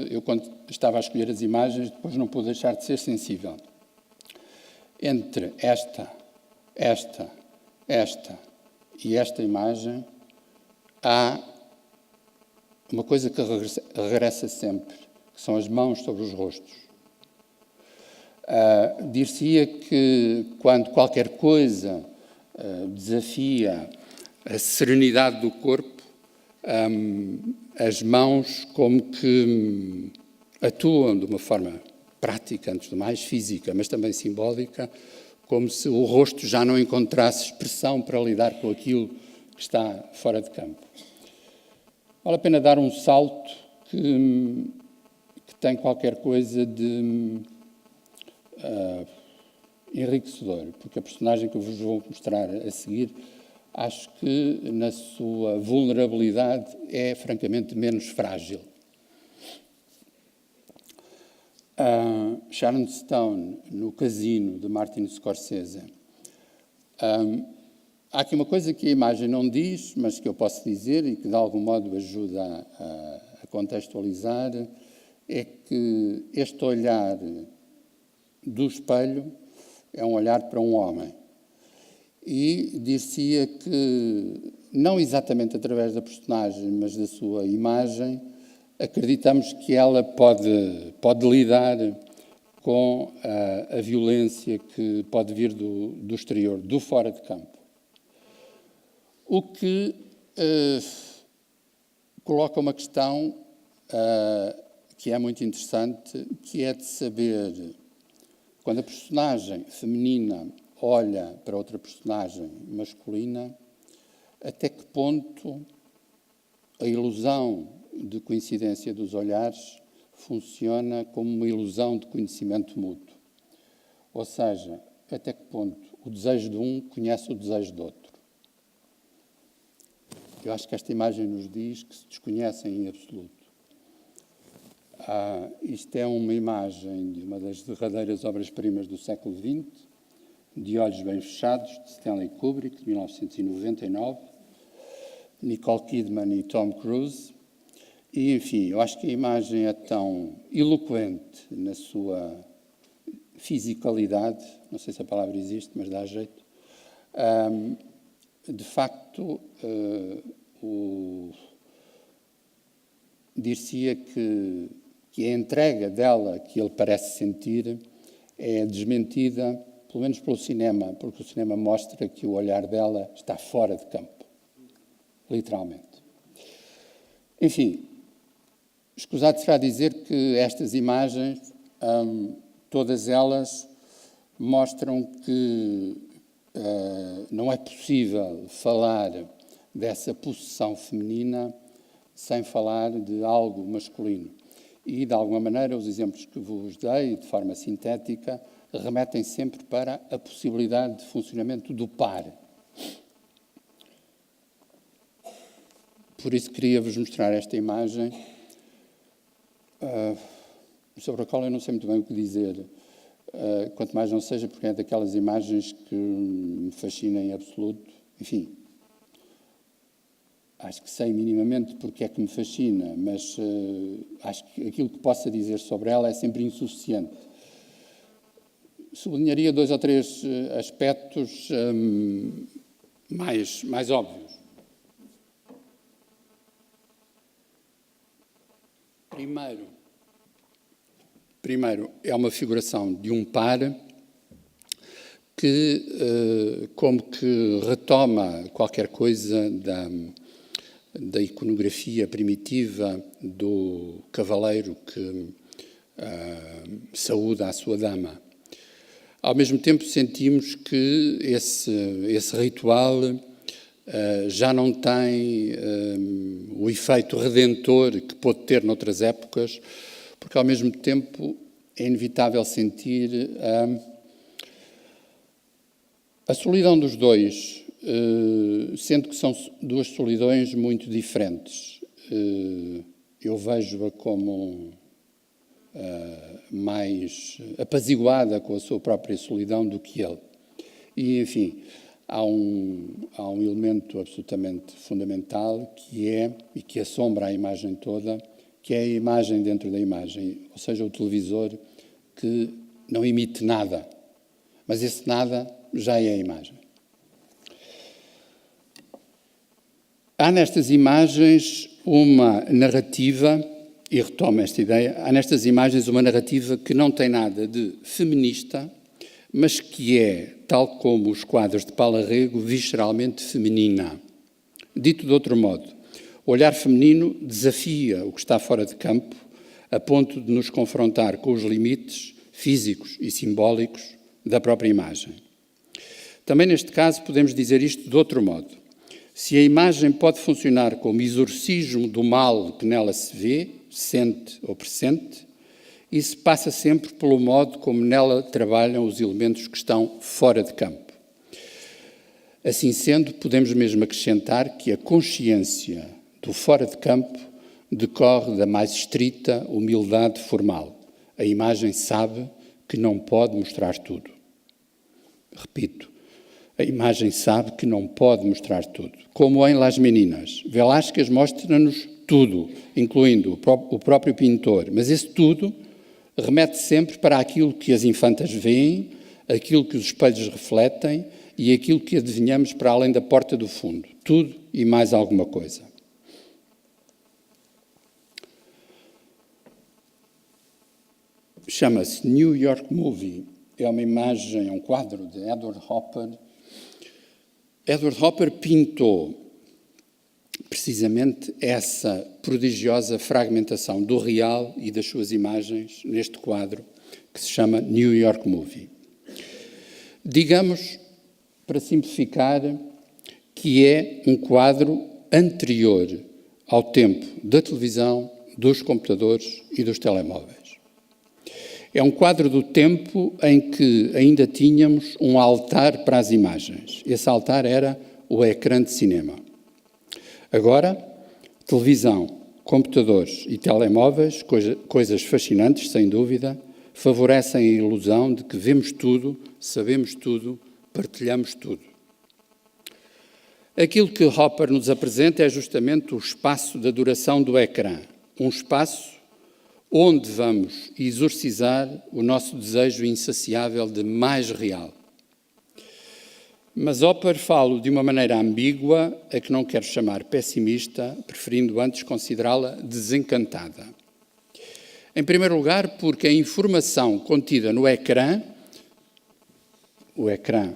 eu, quando estava a escolher as imagens, depois não pude deixar de ser sensível. Entre esta e esta imagem, há uma coisa que regressa sempre, que são as mãos sobre os rostos. Dir-se-ia que quando qualquer coisa desafia a serenidade do corpo, as mãos como que atuam de uma forma prática, antes de mais física, mas também simbólica, como se o rosto já não encontrasse expressão para lidar com aquilo que está fora de campo. Vale a pena dar um salto que tem qualquer coisa de enriquecedor, porque a personagem que eu vos vou mostrar a seguir, acho que na sua vulnerabilidade é francamente menos frágil. Sharon Stone, no Casino, de Martin Scorsese. Há aqui uma coisa que a imagem não diz, mas que eu posso dizer e que de algum modo ajuda a contextualizar, é que este olhar do espelho é um olhar para um homem. E dir-se-ia que, não exatamente através da personagem, mas da sua imagem, acreditamos que ela pode lidar com a violência que pode vir do exterior, do fora de campo. O que coloca uma questão que é muito interessante, que é de saber, quando a personagem feminina olha para outra personagem masculina, até que ponto a ilusão de coincidência dos olhares funciona como uma ilusão de conhecimento mútuo. Ou seja, até que ponto o desejo de um conhece o desejo do outro. Eu acho que esta imagem nos diz que se desconhecem em absoluto. Isto é uma imagem de uma das derradeiras obras-primas do século XX, De Olhos Bem Fechados, de Stanley Kubrick, de 1999, Nicole Kidman e Tom Cruise. E, enfim, eu acho que a imagem é tão eloquente na sua fisicalidade, não sei se a palavra existe, mas dá jeito. De facto, dir-se-ia que a entrega dela, que ele parece sentir, é desmentida, pelo menos pelo cinema, porque o cinema mostra que o olhar dela está fora de campo, literalmente. Enfim, escusado será dizer que estas imagens, todas elas, mostram que não é possível falar dessa possessão feminina sem falar de algo masculino. E, de alguma maneira, os exemplos que vos dei, de forma sintética, remetem sempre para a possibilidade de funcionamento do par. Por isso queria-vos mostrar esta imagem, sobre a qual eu não sei muito bem o que dizer, quanto mais não seja porque é daquelas imagens que me fascinam em absoluto. Enfim, acho que sei minimamente porque é que me fascina, mas acho que aquilo que possa dizer sobre ela é sempre insuficiente. Sublinharia 2 ou 3 aspectos mais óbvios. Primeiro, é uma figuração de um par que, como que retoma qualquer coisa da iconografia primitiva do cavaleiro que saúda a sua dama. Ao mesmo tempo, sentimos que esse ritual já não tem o efeito redentor que pôde ter noutras épocas, porque, ao mesmo tempo, é inevitável sentir a solidão dos dois, sendo que são 2 solidões muito diferentes. Eu vejo-a como mais apaziguada com a sua própria solidão do que ele. E, enfim, há um elemento absolutamente fundamental e que assombra a imagem toda, que é a imagem dentro da imagem, ou seja, o televisor que não emite nada, mas esse nada já é a imagem. Há nestas imagens uma narrativa, e retomo esta ideia, há nestas imagens uma narrativa que não tem nada de feminista, mas que é, tal como os quadros de Paula Rego, visceralmente feminina. Dito de outro modo, o olhar feminino desafia o que está fora de campo, a ponto de nos confrontar com os limites físicos e simbólicos da própria imagem. Também neste caso podemos dizer isto de outro modo. Se a imagem pode funcionar como exorcismo do mal que nela se vê, sente ou pressente, isso passa sempre pelo modo como nela trabalham os elementos que estão fora de campo. Assim sendo, podemos mesmo acrescentar que a consciência do fora de campo decorre da mais estrita humildade formal. A imagem sabe que não pode mostrar tudo. Repito, a imagem sabe que não pode mostrar tudo. Como em Las Meninas, Velázquez mostra-nos tudo, incluindo o próprio pintor, mas esse tudo remete sempre para aquilo que as infantas veem, aquilo que os espelhos refletem e aquilo que adivinhamos para além da porta do fundo. Tudo e mais alguma coisa. Chama-se New York Movie. É uma imagem, um quadro de Edward Hopper. Edward Hopper pintou precisamente essa prodigiosa fragmentação do real e das suas imagens neste quadro que se chama New York Movie. Digamos, para simplificar, que é um quadro anterior ao tempo da televisão, dos computadores e dos telemóveis. É um quadro do tempo em que ainda tínhamos um altar para as imagens. Esse altar era o ecrã de cinema. Agora, televisão, computadores e telemóveis, coisas fascinantes, sem dúvida, favorecem a ilusão de que vemos tudo, sabemos tudo, partilhamos tudo. Aquilo que Hopper nos apresenta é justamente o espaço da duração do ecrã, um espaço onde vamos exorcizar o nosso desejo insaciável de mais real. Mas Hopper fala de uma maneira ambígua, a que não quero chamar pessimista, preferindo antes considerá-la desencantada. Em primeiro lugar, porque a informação contida no ecrã, o ecrã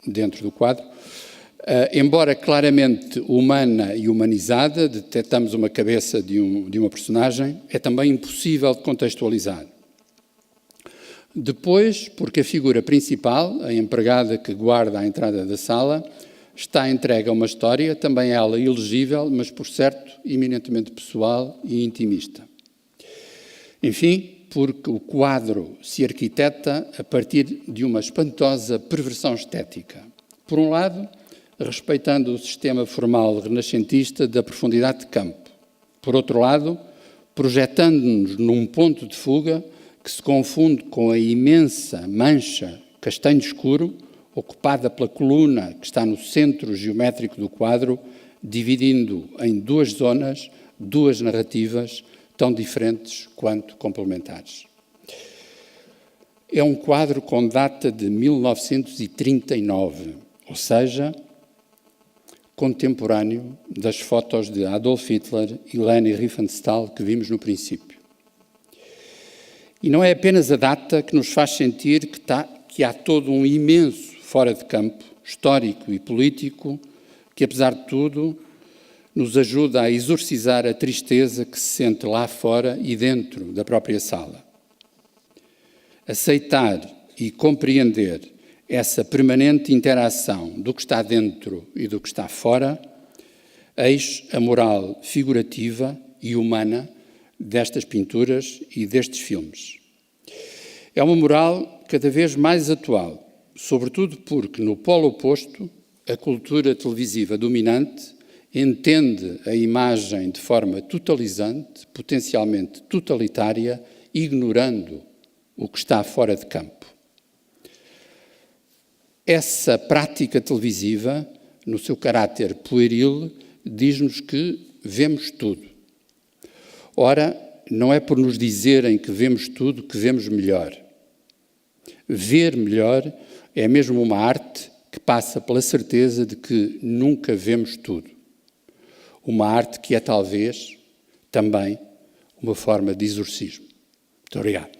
dentro do quadro, embora claramente humana e humanizada, detectamos uma cabeça de uma personagem, é também impossível de contextualizar. Depois, porque a figura principal, a empregada que guarda a entrada da sala, está entregue a uma história, também ela ilegível, mas, por certo, eminentemente pessoal e intimista. Enfim, porque o quadro se arquiteta a partir de uma espantosa perversão estética. Por um lado, respeitando o sistema formal renascentista da profundidade de campo. Por outro lado, projetando-nos num ponto de fuga que se confunde com a imensa mancha castanho escuro, ocupada pela coluna que está no centro geométrico do quadro, dividindo em duas zonas, duas narrativas, tão diferentes quanto complementares. É um quadro com data de 1939, ou seja, contemporâneo das fotos de Adolf Hitler e Leni Riefenstahl que vimos no princípio. E não é apenas a data que nos faz sentir que há todo um imenso fora de campo, histórico e político, que, apesar de tudo, nos ajuda a exorcizar a tristeza que se sente lá fora e dentro da própria sala. Aceitar e compreender essa permanente interação do que está dentro e do que está fora, eis a moral figurativa e humana destas pinturas e destes filmes. É uma moral cada vez mais atual, sobretudo porque, no polo oposto, a cultura televisiva dominante entende a imagem de forma totalizante, potencialmente totalitária, ignorando o que está fora de campo. Essa prática televisiva, no seu caráter pueril, diz-nos que vemos tudo. Ora, não é por nos dizerem que vemos tudo que vemos melhor. Ver melhor é mesmo uma arte que passa pela certeza de que nunca vemos tudo. Uma arte que é, talvez, também uma forma de exorcismo. Muito obrigado.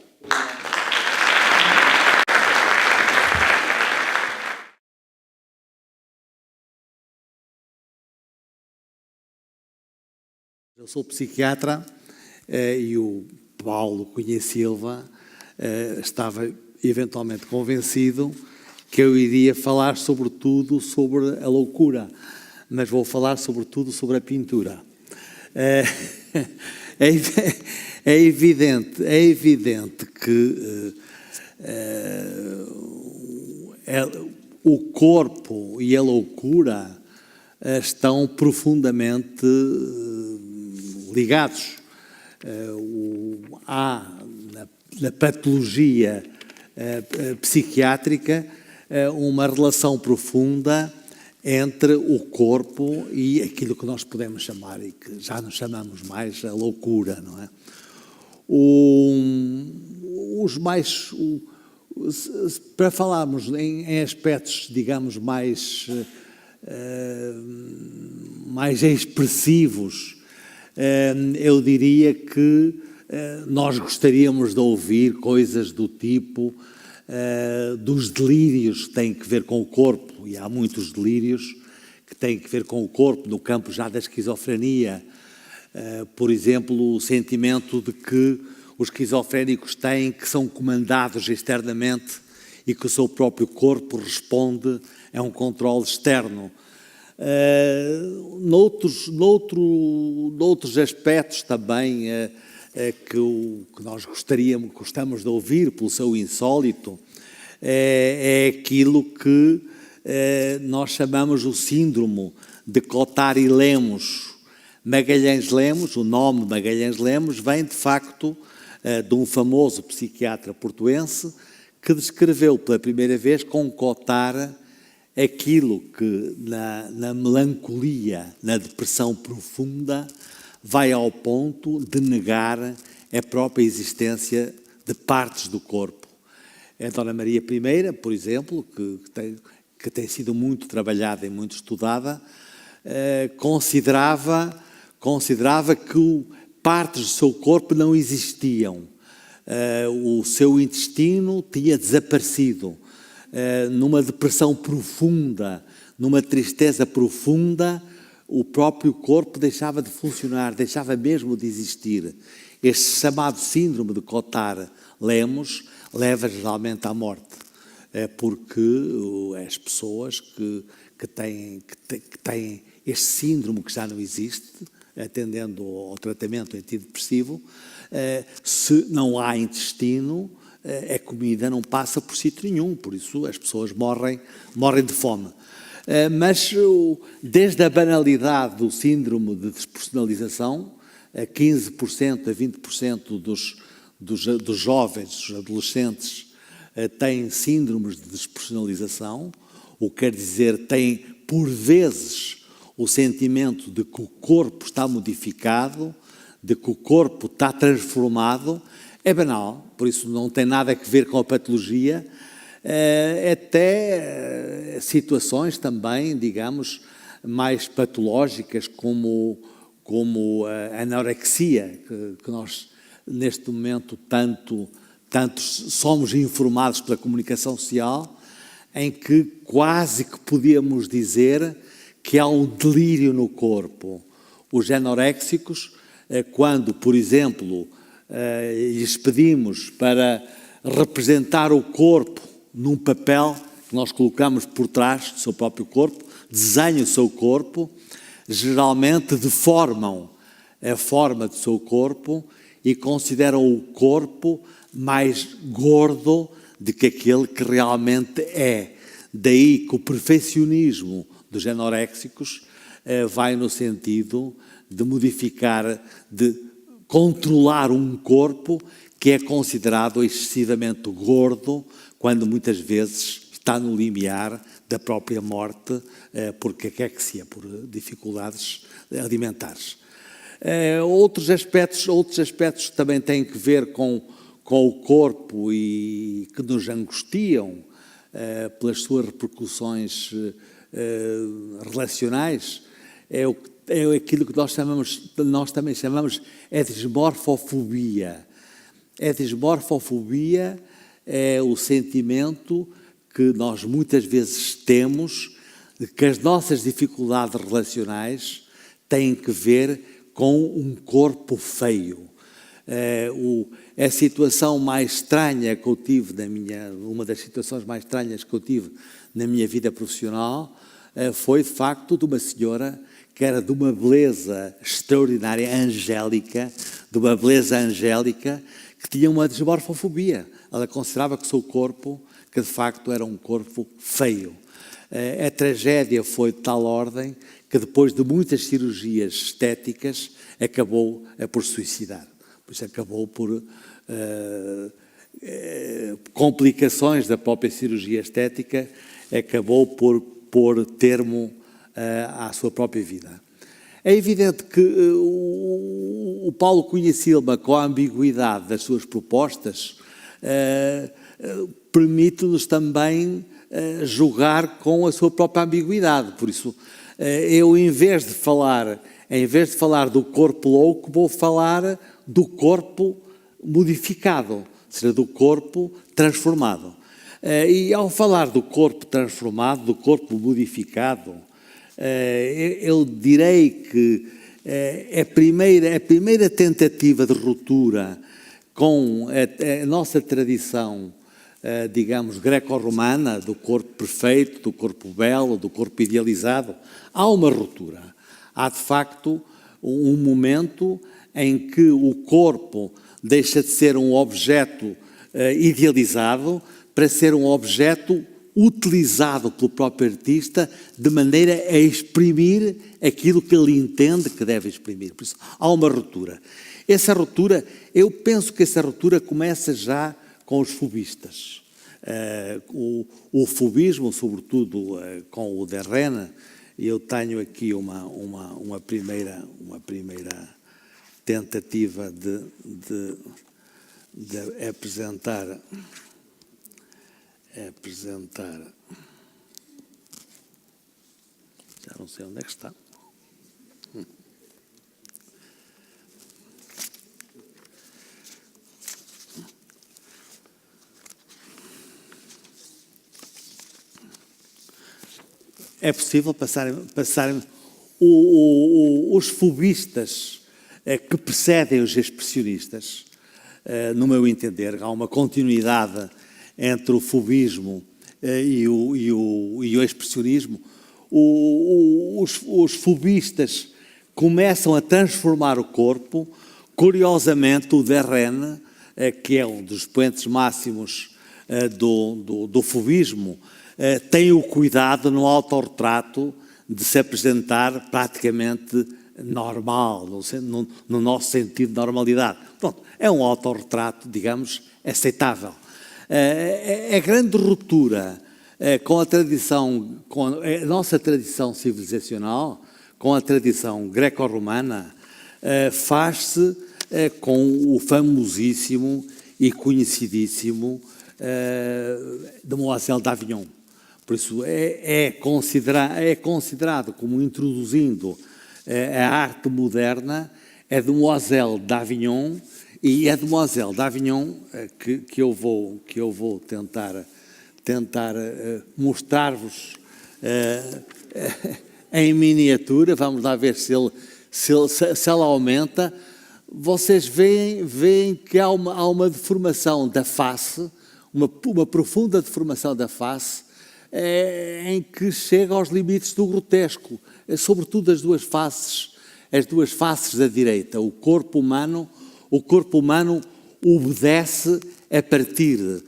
Eu sou psiquiatra e o Paulo Cunha Silva estava eventualmente convencido que eu iria falar sobretudo sobre a loucura, mas vou falar sobretudo sobre a pintura. É evidente que o corpo e a loucura estão profundamente ligados. Há na patologia psiquiátrica uma relação profunda entre o corpo e aquilo que nós podemos chamar, e que já não chamamos mais, a loucura, não é? Para falarmos em aspectos, digamos, mais expressivos, eu diria que nós gostaríamos de ouvir coisas do tipo dos delírios que têm que ver com o corpo, e há muitos delírios que têm que ver com o corpo, no campo já da esquizofrenia. Por exemplo, o sentimento de que os esquizofrénicos têm, que são comandados externamente e que o seu próprio corpo responde a um controle externo. Noutros aspectos também que nós gostamos de ouvir pelo seu insólito, é aquilo que nós chamamos o síndrome de Cotard e Lemos. Magalhães Lemos, o nome Magalhães Lemos, vem de facto de um famoso psiquiatra portuense que descreveu pela primeira vez com Cotard aquilo que na melancolia, na depressão profunda, vai ao ponto de negar a própria existência de partes do corpo. A Dona Maria I, por exemplo, que tem sido muito trabalhada e muito estudada, considerava que partes do seu corpo não existiam. O seu intestino tinha desaparecido. Numa depressão profunda, numa tristeza profunda, o próprio corpo deixava de funcionar, deixava mesmo de existir. Este chamado síndrome de Cotard-Lemos leva geralmente à morte. porque as pessoas que têm este síndrome que já não existe, atendendo ao tratamento antidepressivo, se não há intestino, a comida não passa por sítio nenhum, por isso as pessoas morrem de fome. Mas desde a banalidade do síndrome de despersonalização, a 15% a 20% dos jovens, dos adolescentes, têm síndromes de despersonalização, o que quer dizer, têm por vezes o sentimento de que o corpo está modificado, de que o corpo está transformado. É banal, por isso não tem nada a ver com a patologia, até situações também, digamos, mais patológicas, como a anorexia, que nós, neste momento, tanto somos informados pela comunicação social, em que quase que podíamos dizer que há um delírio no corpo. Os anoréxicos, quando, por exemplo, lhes pedimos para representar o corpo num papel que nós colocamos por trás do seu próprio corpo, desenham o seu corpo, geralmente deformam a forma do seu corpo e consideram o corpo mais gordo do que aquele que realmente é. Daí que o perfeccionismo dos anoréxicos vai no sentido de modificar, de controlar um corpo que é considerado excessivamente gordo, quando muitas vezes está no limiar da própria morte, porque aquexia, por dificuldades alimentares. Outros aspectos também têm que ver com o corpo e que nos angustiam pelas suas repercussões relacionais, é aquilo que nós também chamamos de dismorfofobia. A dismorfofobia é o sentimento que nós muitas vezes temos de que as nossas dificuldades relacionais têm que ver com um corpo feio. A situação mais estranha que eu tive uma das situações mais estranhas que eu tive na minha vida profissional foi, de facto, de uma senhora que era de uma beleza extraordinária, angélica, que tinha uma dismorfofobia. Ela considerava que o seu corpo, que de facto era um corpo feio. A tragédia foi de tal ordem que depois de muitas cirurgias estéticas acabou por suicidar. Pois acabou por complicações da própria cirurgia estética, acabou por pôr termo à sua própria vida. É evidente que o Paulo Cunha Silva, com a ambiguidade das suas propostas, permite-nos também jogar com a sua própria ambiguidade. Por isso, eu, em vez de falar do corpo louco, vou falar do corpo modificado, ou seja, do corpo transformado. E ao falar do corpo transformado, do corpo modificado, eu direi que a primeira tentativa de ruptura com a nossa tradição, digamos, greco-romana, do corpo perfeito, do corpo belo, do corpo idealizado, há uma ruptura. Há, de facto, um momento em que o corpo deixa de ser um objeto idealizado para ser um objeto utilizado pelo próprio artista de maneira a exprimir aquilo que ele entende que deve exprimir. Por isso, há uma ruptura. Essa ruptura, eu penso que essa ruptura começa já com os fubistas. O fubismo, sobretudo com o Derrena, eu tenho aqui uma primeira tentativa de apresentar, já não sei onde é que está. É possível passar os fubistas que precedem os expressionistas, no meu entender, há uma continuidade entre o fubismo e o expressionismo, os fubistas começam a transformar o corpo. Curiosamente, o Derrenne, que é um dos expoentes máximos do fubismo, tem o cuidado no autorretrato de se apresentar praticamente normal, no nosso sentido de normalidade. Pronto, é um autorretrato, digamos, aceitável. A grande ruptura com a tradição, com a nossa tradição civilizacional, com a tradição greco-romana, faz-se com o famosíssimo e conhecidíssimo Demoiselle d'Avignon. Por isso é considerado como introduzindo a arte moderna, é Demoiselle d'Avignon, e é Demoiselle d'Avignon que eu vou tentar mostrar-vos em miniatura. Vamos lá ver se ela aumenta. Vocês veem que há uma deformação da face, uma profunda deformação da face, em que chega aos limites do grotesco, sobretudo as duas faces da direita. O corpo humano obedece a partir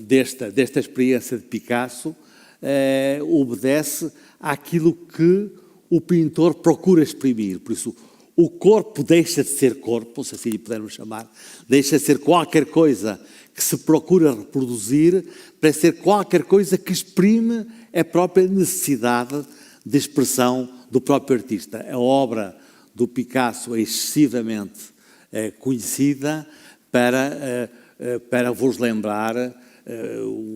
desta experiência de Picasso, obedece àquilo que o pintor procura exprimir. Por isso, o corpo deixa de ser corpo, se assim pudermos chamar, deixa de ser qualquer coisa que se procura reproduzir, para ser qualquer coisa que exprime a própria necessidade de expressão do próprio artista. A obra do Picasso é excessivamente conhecida para vos lembrar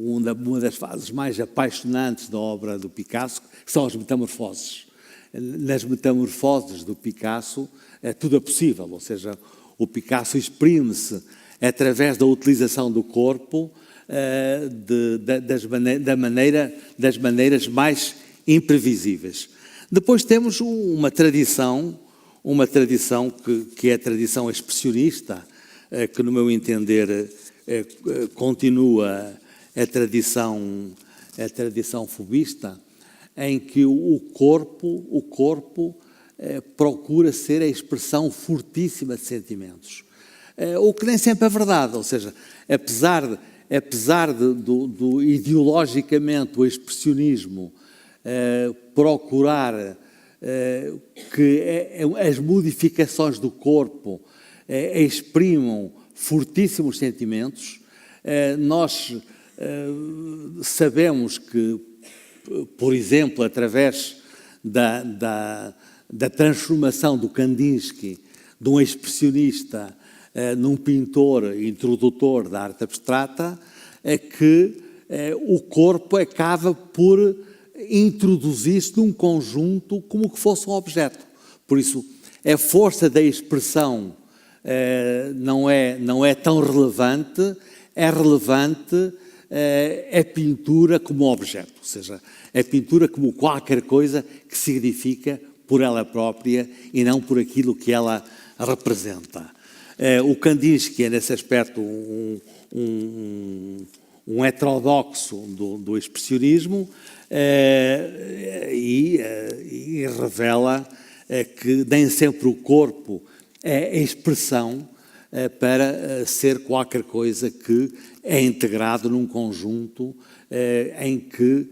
uma das fases mais apaixonantes da obra do Picasso, que são as metamorfoses. Nas metamorfoses do Picasso tudo é possível, ou seja, o Picasso exprime-se através da utilização do corpo das maneiras mais imprevisíveis. Depois temos uma tradição que é a tradição expressionista, que no meu entender continua a tradição fubista, em que o corpo procura ser a expressão fortíssima de sentimentos. O que nem sempre é verdade, ou seja, apesar do ideologicamente o expressionismo procurar que as modificações do corpo exprimam fortíssimos sentimentos, nós sabemos que, por exemplo, através da transformação do Kandinsky, de um expressionista num pintor introdutor da arte abstrata, que o corpo acaba por introduzir-se num conjunto como que fosse um objeto. Por isso, a força da expressão não é tão relevante, é relevante a pintura como objeto, ou seja, a pintura como qualquer coisa que significa por ela própria e não por aquilo que ela representa. O Kandinsky é, nesse aspecto, um heterodoxo do expressionismo e revela que nem sempre o corpo é expressão para ser qualquer coisa que é integrado num conjunto em que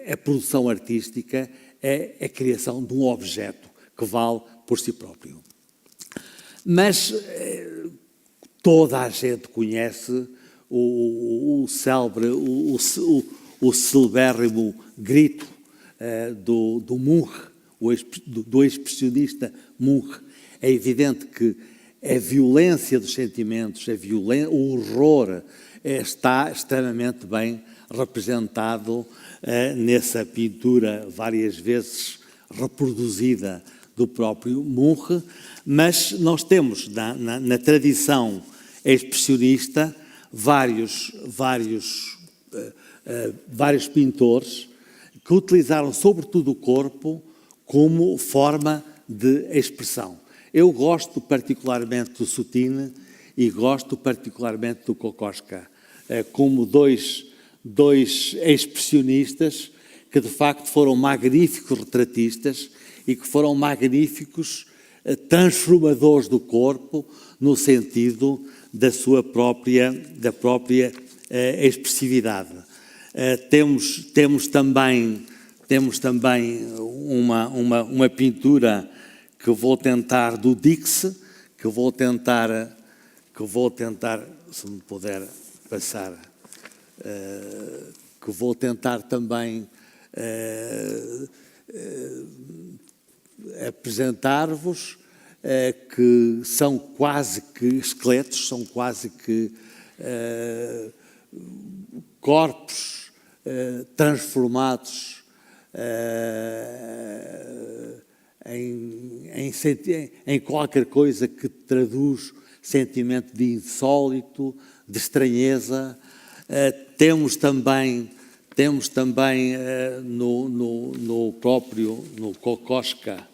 a produção artística é a criação de um objeto que vale por si próprio. Mas toda a gente conhece o celebérrimo grito do Munch, do expressionista Munch. É evidente que a violência dos sentimentos, o horror está extremamente bem representado nessa pintura várias vezes reproduzida do próprio Munch, mas nós temos na tradição expressionista vários pintores que utilizaram sobretudo o corpo como forma de expressão. Eu gosto particularmente do Soutine e gosto particularmente do Kokoschka, como dois dois expressionistas que de facto foram magníficos retratistas e que foram magníficos transformadores do corpo no sentido da sua própria expressividade. Temos também uma pintura que vou tentar do Dix, que vou tentar, se me puder passar, que vou tentar também apresentar-vos, que são quase que esqueletos, são quase que corpos transformados em qualquer coisa que traduz sentimento de insólito, de estranheza. Temos também no Kokoschka,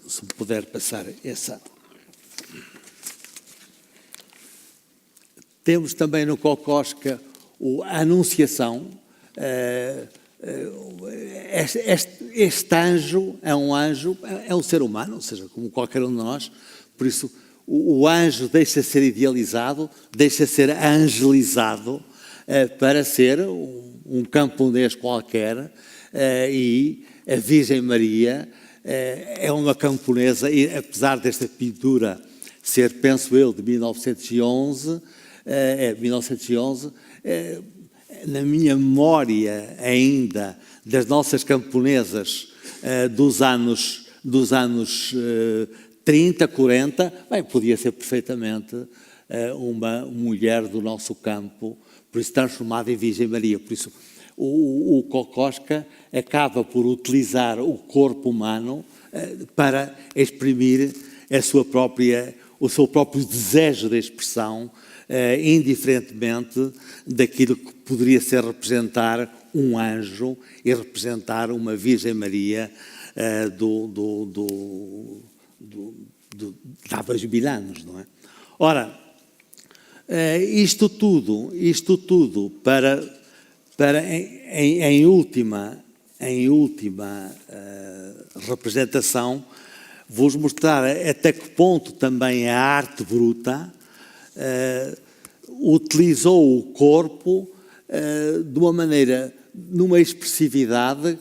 se me puder passar essa. Temos também no Kokoschka a Anunciação. Este anjo é um ser humano, ou seja, como qualquer um de nós, por isso o anjo deixa ser idealizado, deixa ser angelizado para ser um camponês qualquer, e a Virgem Maria é uma camponesa, e apesar desta pintura ser, penso eu, de 1911, na minha memória ainda das nossas camponesas dos anos 30, 40, bem, podia ser perfeitamente uma mulher do nosso campo, por isso transformada em Virgem Maria. Por isso o Kokoschka acaba por utilizar o corpo humano para exprimir o seu próprio desejo de expressão, indiferentemente daquilo que poderia ser representar um anjo e representar uma Virgem Maria de há 2000 anos, não é? Ora, isto tudo para em última representação, vos mostrar até que ponto também a arte bruta utilizou o corpo de uma maneira, numa expressividade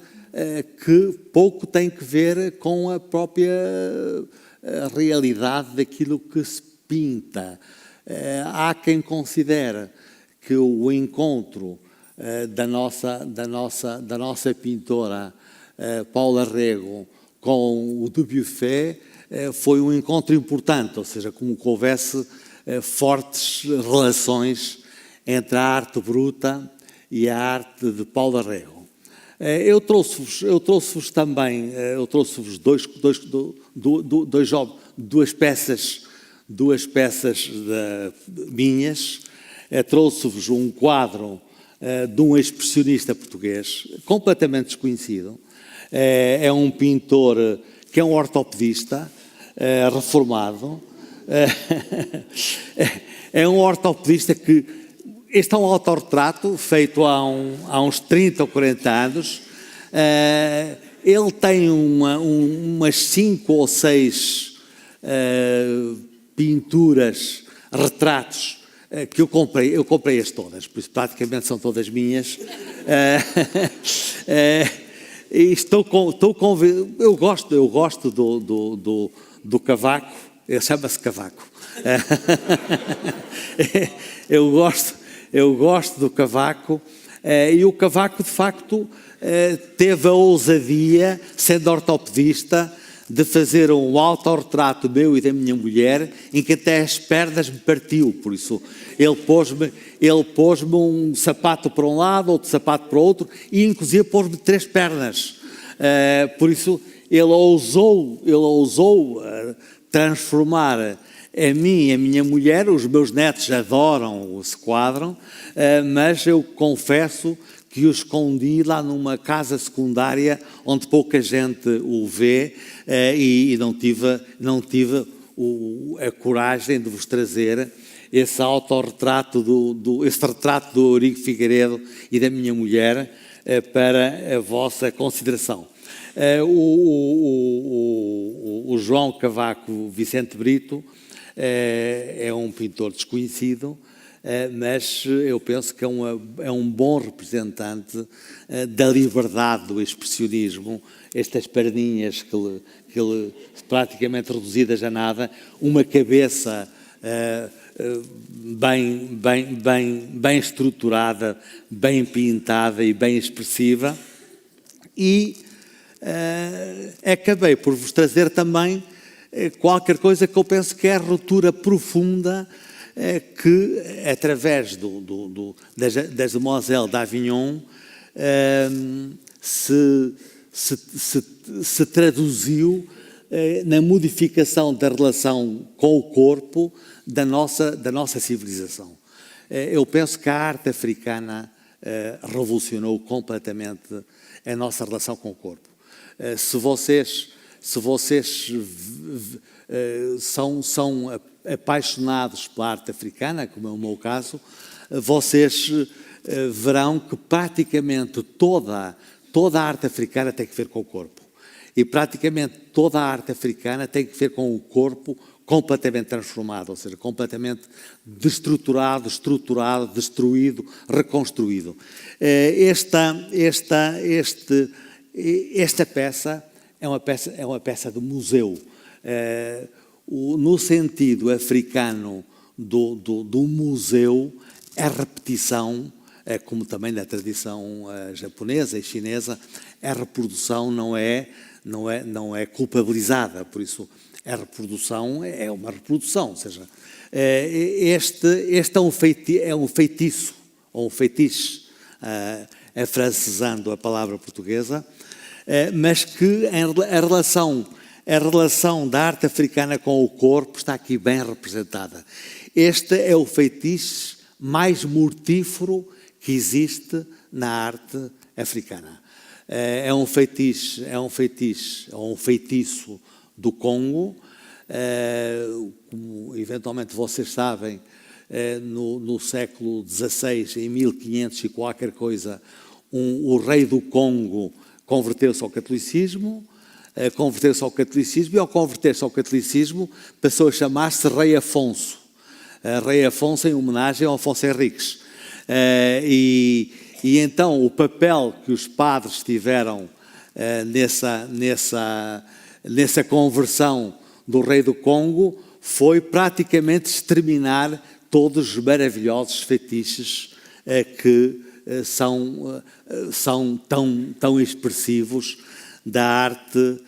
que pouco tem que ver com a própria realidade daquilo que se pinta. Há quem considere que o encontro da nossa pintora Paula Rego com o Dubuffet foi um encontro importante, ou seja, como que houvesse fortes relações entre a arte bruta e a arte de Paula Rego. Eu trouxe-vos também duas peças minhas. Trouxe-vos um quadro de um expressionista português completamente desconhecido. É um pintor que é um ortopedista reformado. É um ortopedista que... Este é um autorretrato feito há uns 30 ou 40 anos. Ele tem umas 5 ou 6 pinturas, retratos, que eu comprei-as todas, por isso praticamente são todas minhas. E eu gosto do Cavaco, ele chama-se Cavaco. Eu gosto do Cavaco, e o Cavaco, de facto, teve a ousadia, sendo ortopedista, de fazer um autorretrato meu e da minha mulher, em que até as pernas me partiu. Por isso, ele pôs-me um sapato para um lado, outro sapato para o outro, e inclusive pôs-me 3 pernas. Por isso, ele ousou transformar a mim e a minha mulher. Os meus netos adoram esse quadro, mas eu confesso que o escondi lá numa casa secundária onde pouca gente o vê, e não tive a coragem de vos trazer. esse autorretrato, esse retrato do Eurico Figueiredo e da minha mulher para a vossa consideração. O João Cavaco Vicente Brito é um pintor desconhecido, mas eu penso que é um bom representante da liberdade do expressionismo, estas perninhas que ele praticamente reduzidas a nada, uma cabeça bem estruturada, bem pintada e bem expressiva, e acabei por vos trazer também qualquer coisa que eu penso que é a ruptura profunda que, através das Demoiselles d'Avignon, se traduziu na modificação da relação com o corpo da nossa civilização. Eu penso que a arte africana revolucionou completamente a nossa relação com o corpo. Se vocês são apaixonados pela arte africana, como é o meu caso, vocês verão que praticamente toda a arte africana tem que ver com o corpo. E praticamente toda a arte africana tem que ver com o corpo completamente transformado, ou seja, completamente destruturado, estruturado, destruído, reconstruído. Esta peça é uma peça de museu. No sentido africano do museu, a repetição, como também na tradição japonesa e chinesa, a reprodução não é culpabilizada, por isso a reprodução é uma reprodução, ou seja, este é um feitiço, ou um fetiche, afrancesando a palavra portuguesa, mas que a relação da arte africana com o corpo está aqui bem representada. Este é o feitiço mais mortífero que existe na arte africana. É um feitiço do Congo, como eventualmente vocês sabem, no século XVI, em 1500 e qualquer coisa, o rei do Congo converteu-se ao catolicismo, e ao converter-se ao catolicismo passou a chamar-se Rei Afonso. Rei Afonso em homenagem ao Afonso Henriques. E então o papel que os padres tiveram nessa conversão do rei do Congo foi praticamente exterminar todos os maravilhosos fetiches que são tão expressivos da arte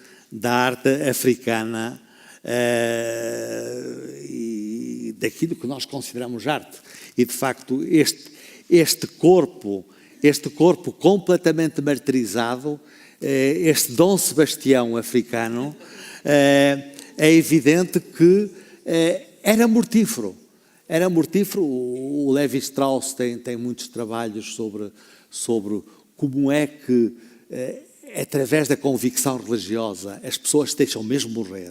africana e daquilo que nós consideramos arte. E, de facto, este corpo completamente martirizado, este Dom Sebastião africano, é evidente que era mortífero. O Levi Strauss tem muitos trabalhos sobre como é que, através da convicção religiosa, as pessoas deixam mesmo morrer,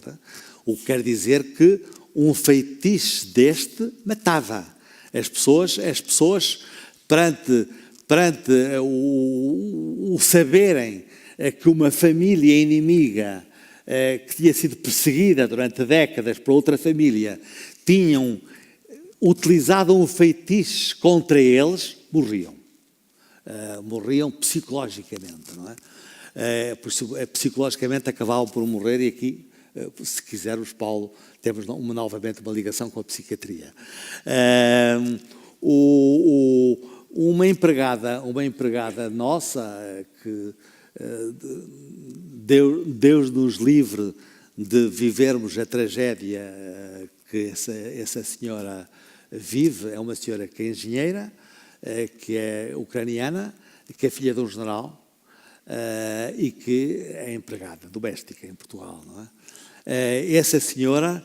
o que quer dizer que um feitiço deste matava. As pessoas perante o saberem que uma família inimiga que tinha sido perseguida durante décadas por outra família tinham utilizado um feitiço contra eles, morriam. Morriam psicologicamente, não é? Psicologicamente acabavam por morrer, e aqui, se quisermos, Paulo, temos novamente uma ligação com a psiquiatria. Uma empregada nossa, que Deus nos livre de vivermos a tragédia que essa senhora vive, é uma senhora que é engenheira, que é ucraniana, que é filha de um general, e que é empregada doméstica em Portugal, não é? Essa senhora,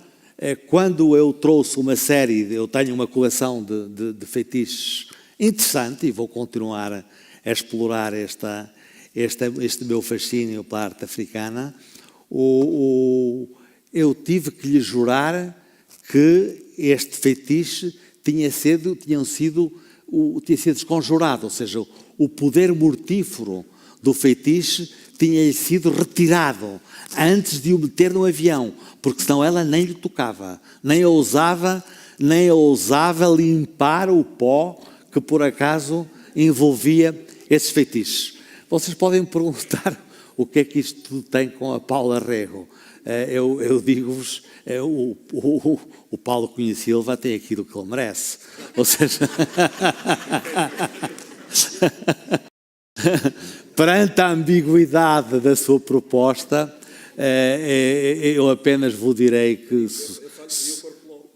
quando eu trouxe uma série, eu tenho uma coleção de feitiços interessante, e vou continuar a explorar este meu fascínio pela arte africana, eu tive que lhe jurar que este feitiço tinha sido desconjurado, ou seja, o poder mortífero do feitiço tinha-lhe sido retirado antes de o meter no avião, porque senão ela nem lhe tocava, nem ousava limpar o pó que por acaso envolvia esses feitiços. Vocês podem me perguntar o que é que isto tudo tem com a Paula Rego. Eu digo-vos, o Paulo Cunha Silva tem aquilo que ele merece. Ou seja, perante a ambiguidade da sua proposta, eu apenas vos direi que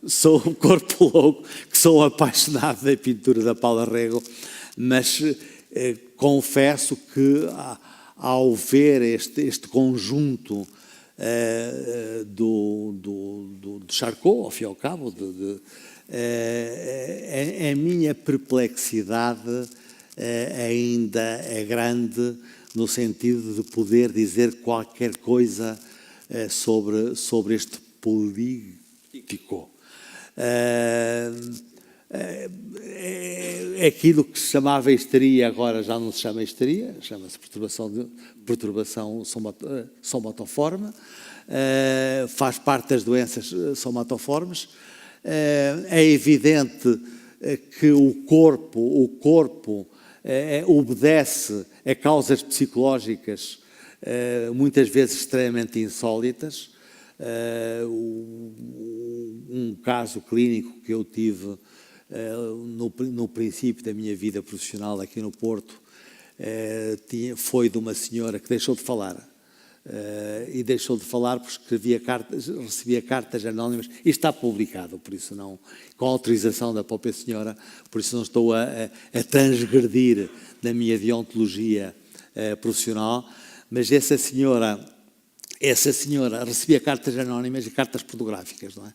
sou um corpo louco, que sou apaixonado da pintura da Paula Rego, mas confesso que ao ver este conjunto do Charcot, ao fim e ao cabo, a minha perplexidade ainda é grande no sentido de poder dizer qualquer coisa sobre este político. Aquilo que se chamava histeria agora já não se chama histeria, chama-se perturbação somatoforme, faz parte das doenças somatoformes. É evidente que o corpo obedece a causas psicológicas muitas vezes extremamente insólitas. Um caso clínico que eu tive no princípio da minha vida profissional aqui no Porto foi de uma senhora que deixou de falar. E deixou de falar porque recebia cartas anónimas. Isto está publicado, por isso não, com a autorização da própria senhora, por isso não estou a transgredir da minha deontologia profissional, mas essa senhora recebia cartas anónimas e cartas pornográficas, não é?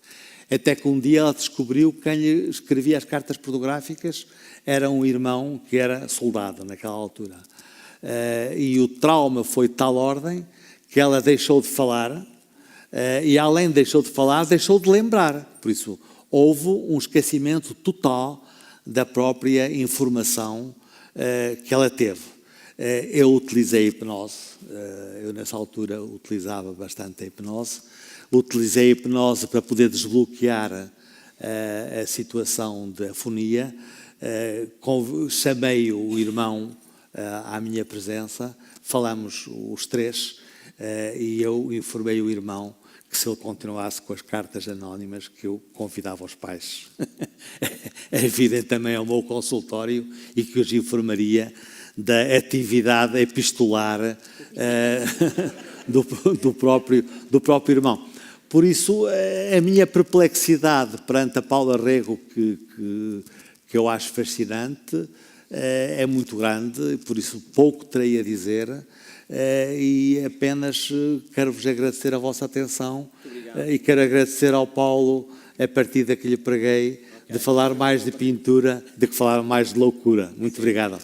Até que um dia ela descobriu que quem lhe escrevia as cartas pornográficas era um irmão que era soldado naquela altura. E o trauma foi de tal ordem que ela deixou de falar, e além de deixou de falar, deixou de lembrar. Por isso, houve um esquecimento total da própria informação que ela teve. Eu utilizei a hipnose, eu nessa altura utilizava bastante a hipnose, utilizei a hipnose para poder desbloquear a situação de afonia, chamei o irmão à minha presença, falamos os três, e eu informei o irmão que se ele continuasse com as cartas anónimas que eu convidava os pais a virem também ao meu consultório e que os informaria da atividade epistolar do próprio irmão. Por isso, a minha perplexidade perante a Paula Rego, que eu acho fascinante, é muito grande, por isso pouco terei a dizer, e apenas quero-vos agradecer a vossa atenção e quero agradecer ao Paulo, a partida que lhe preguei, de falar mais de pintura do que falar mais de loucura. Muito obrigado.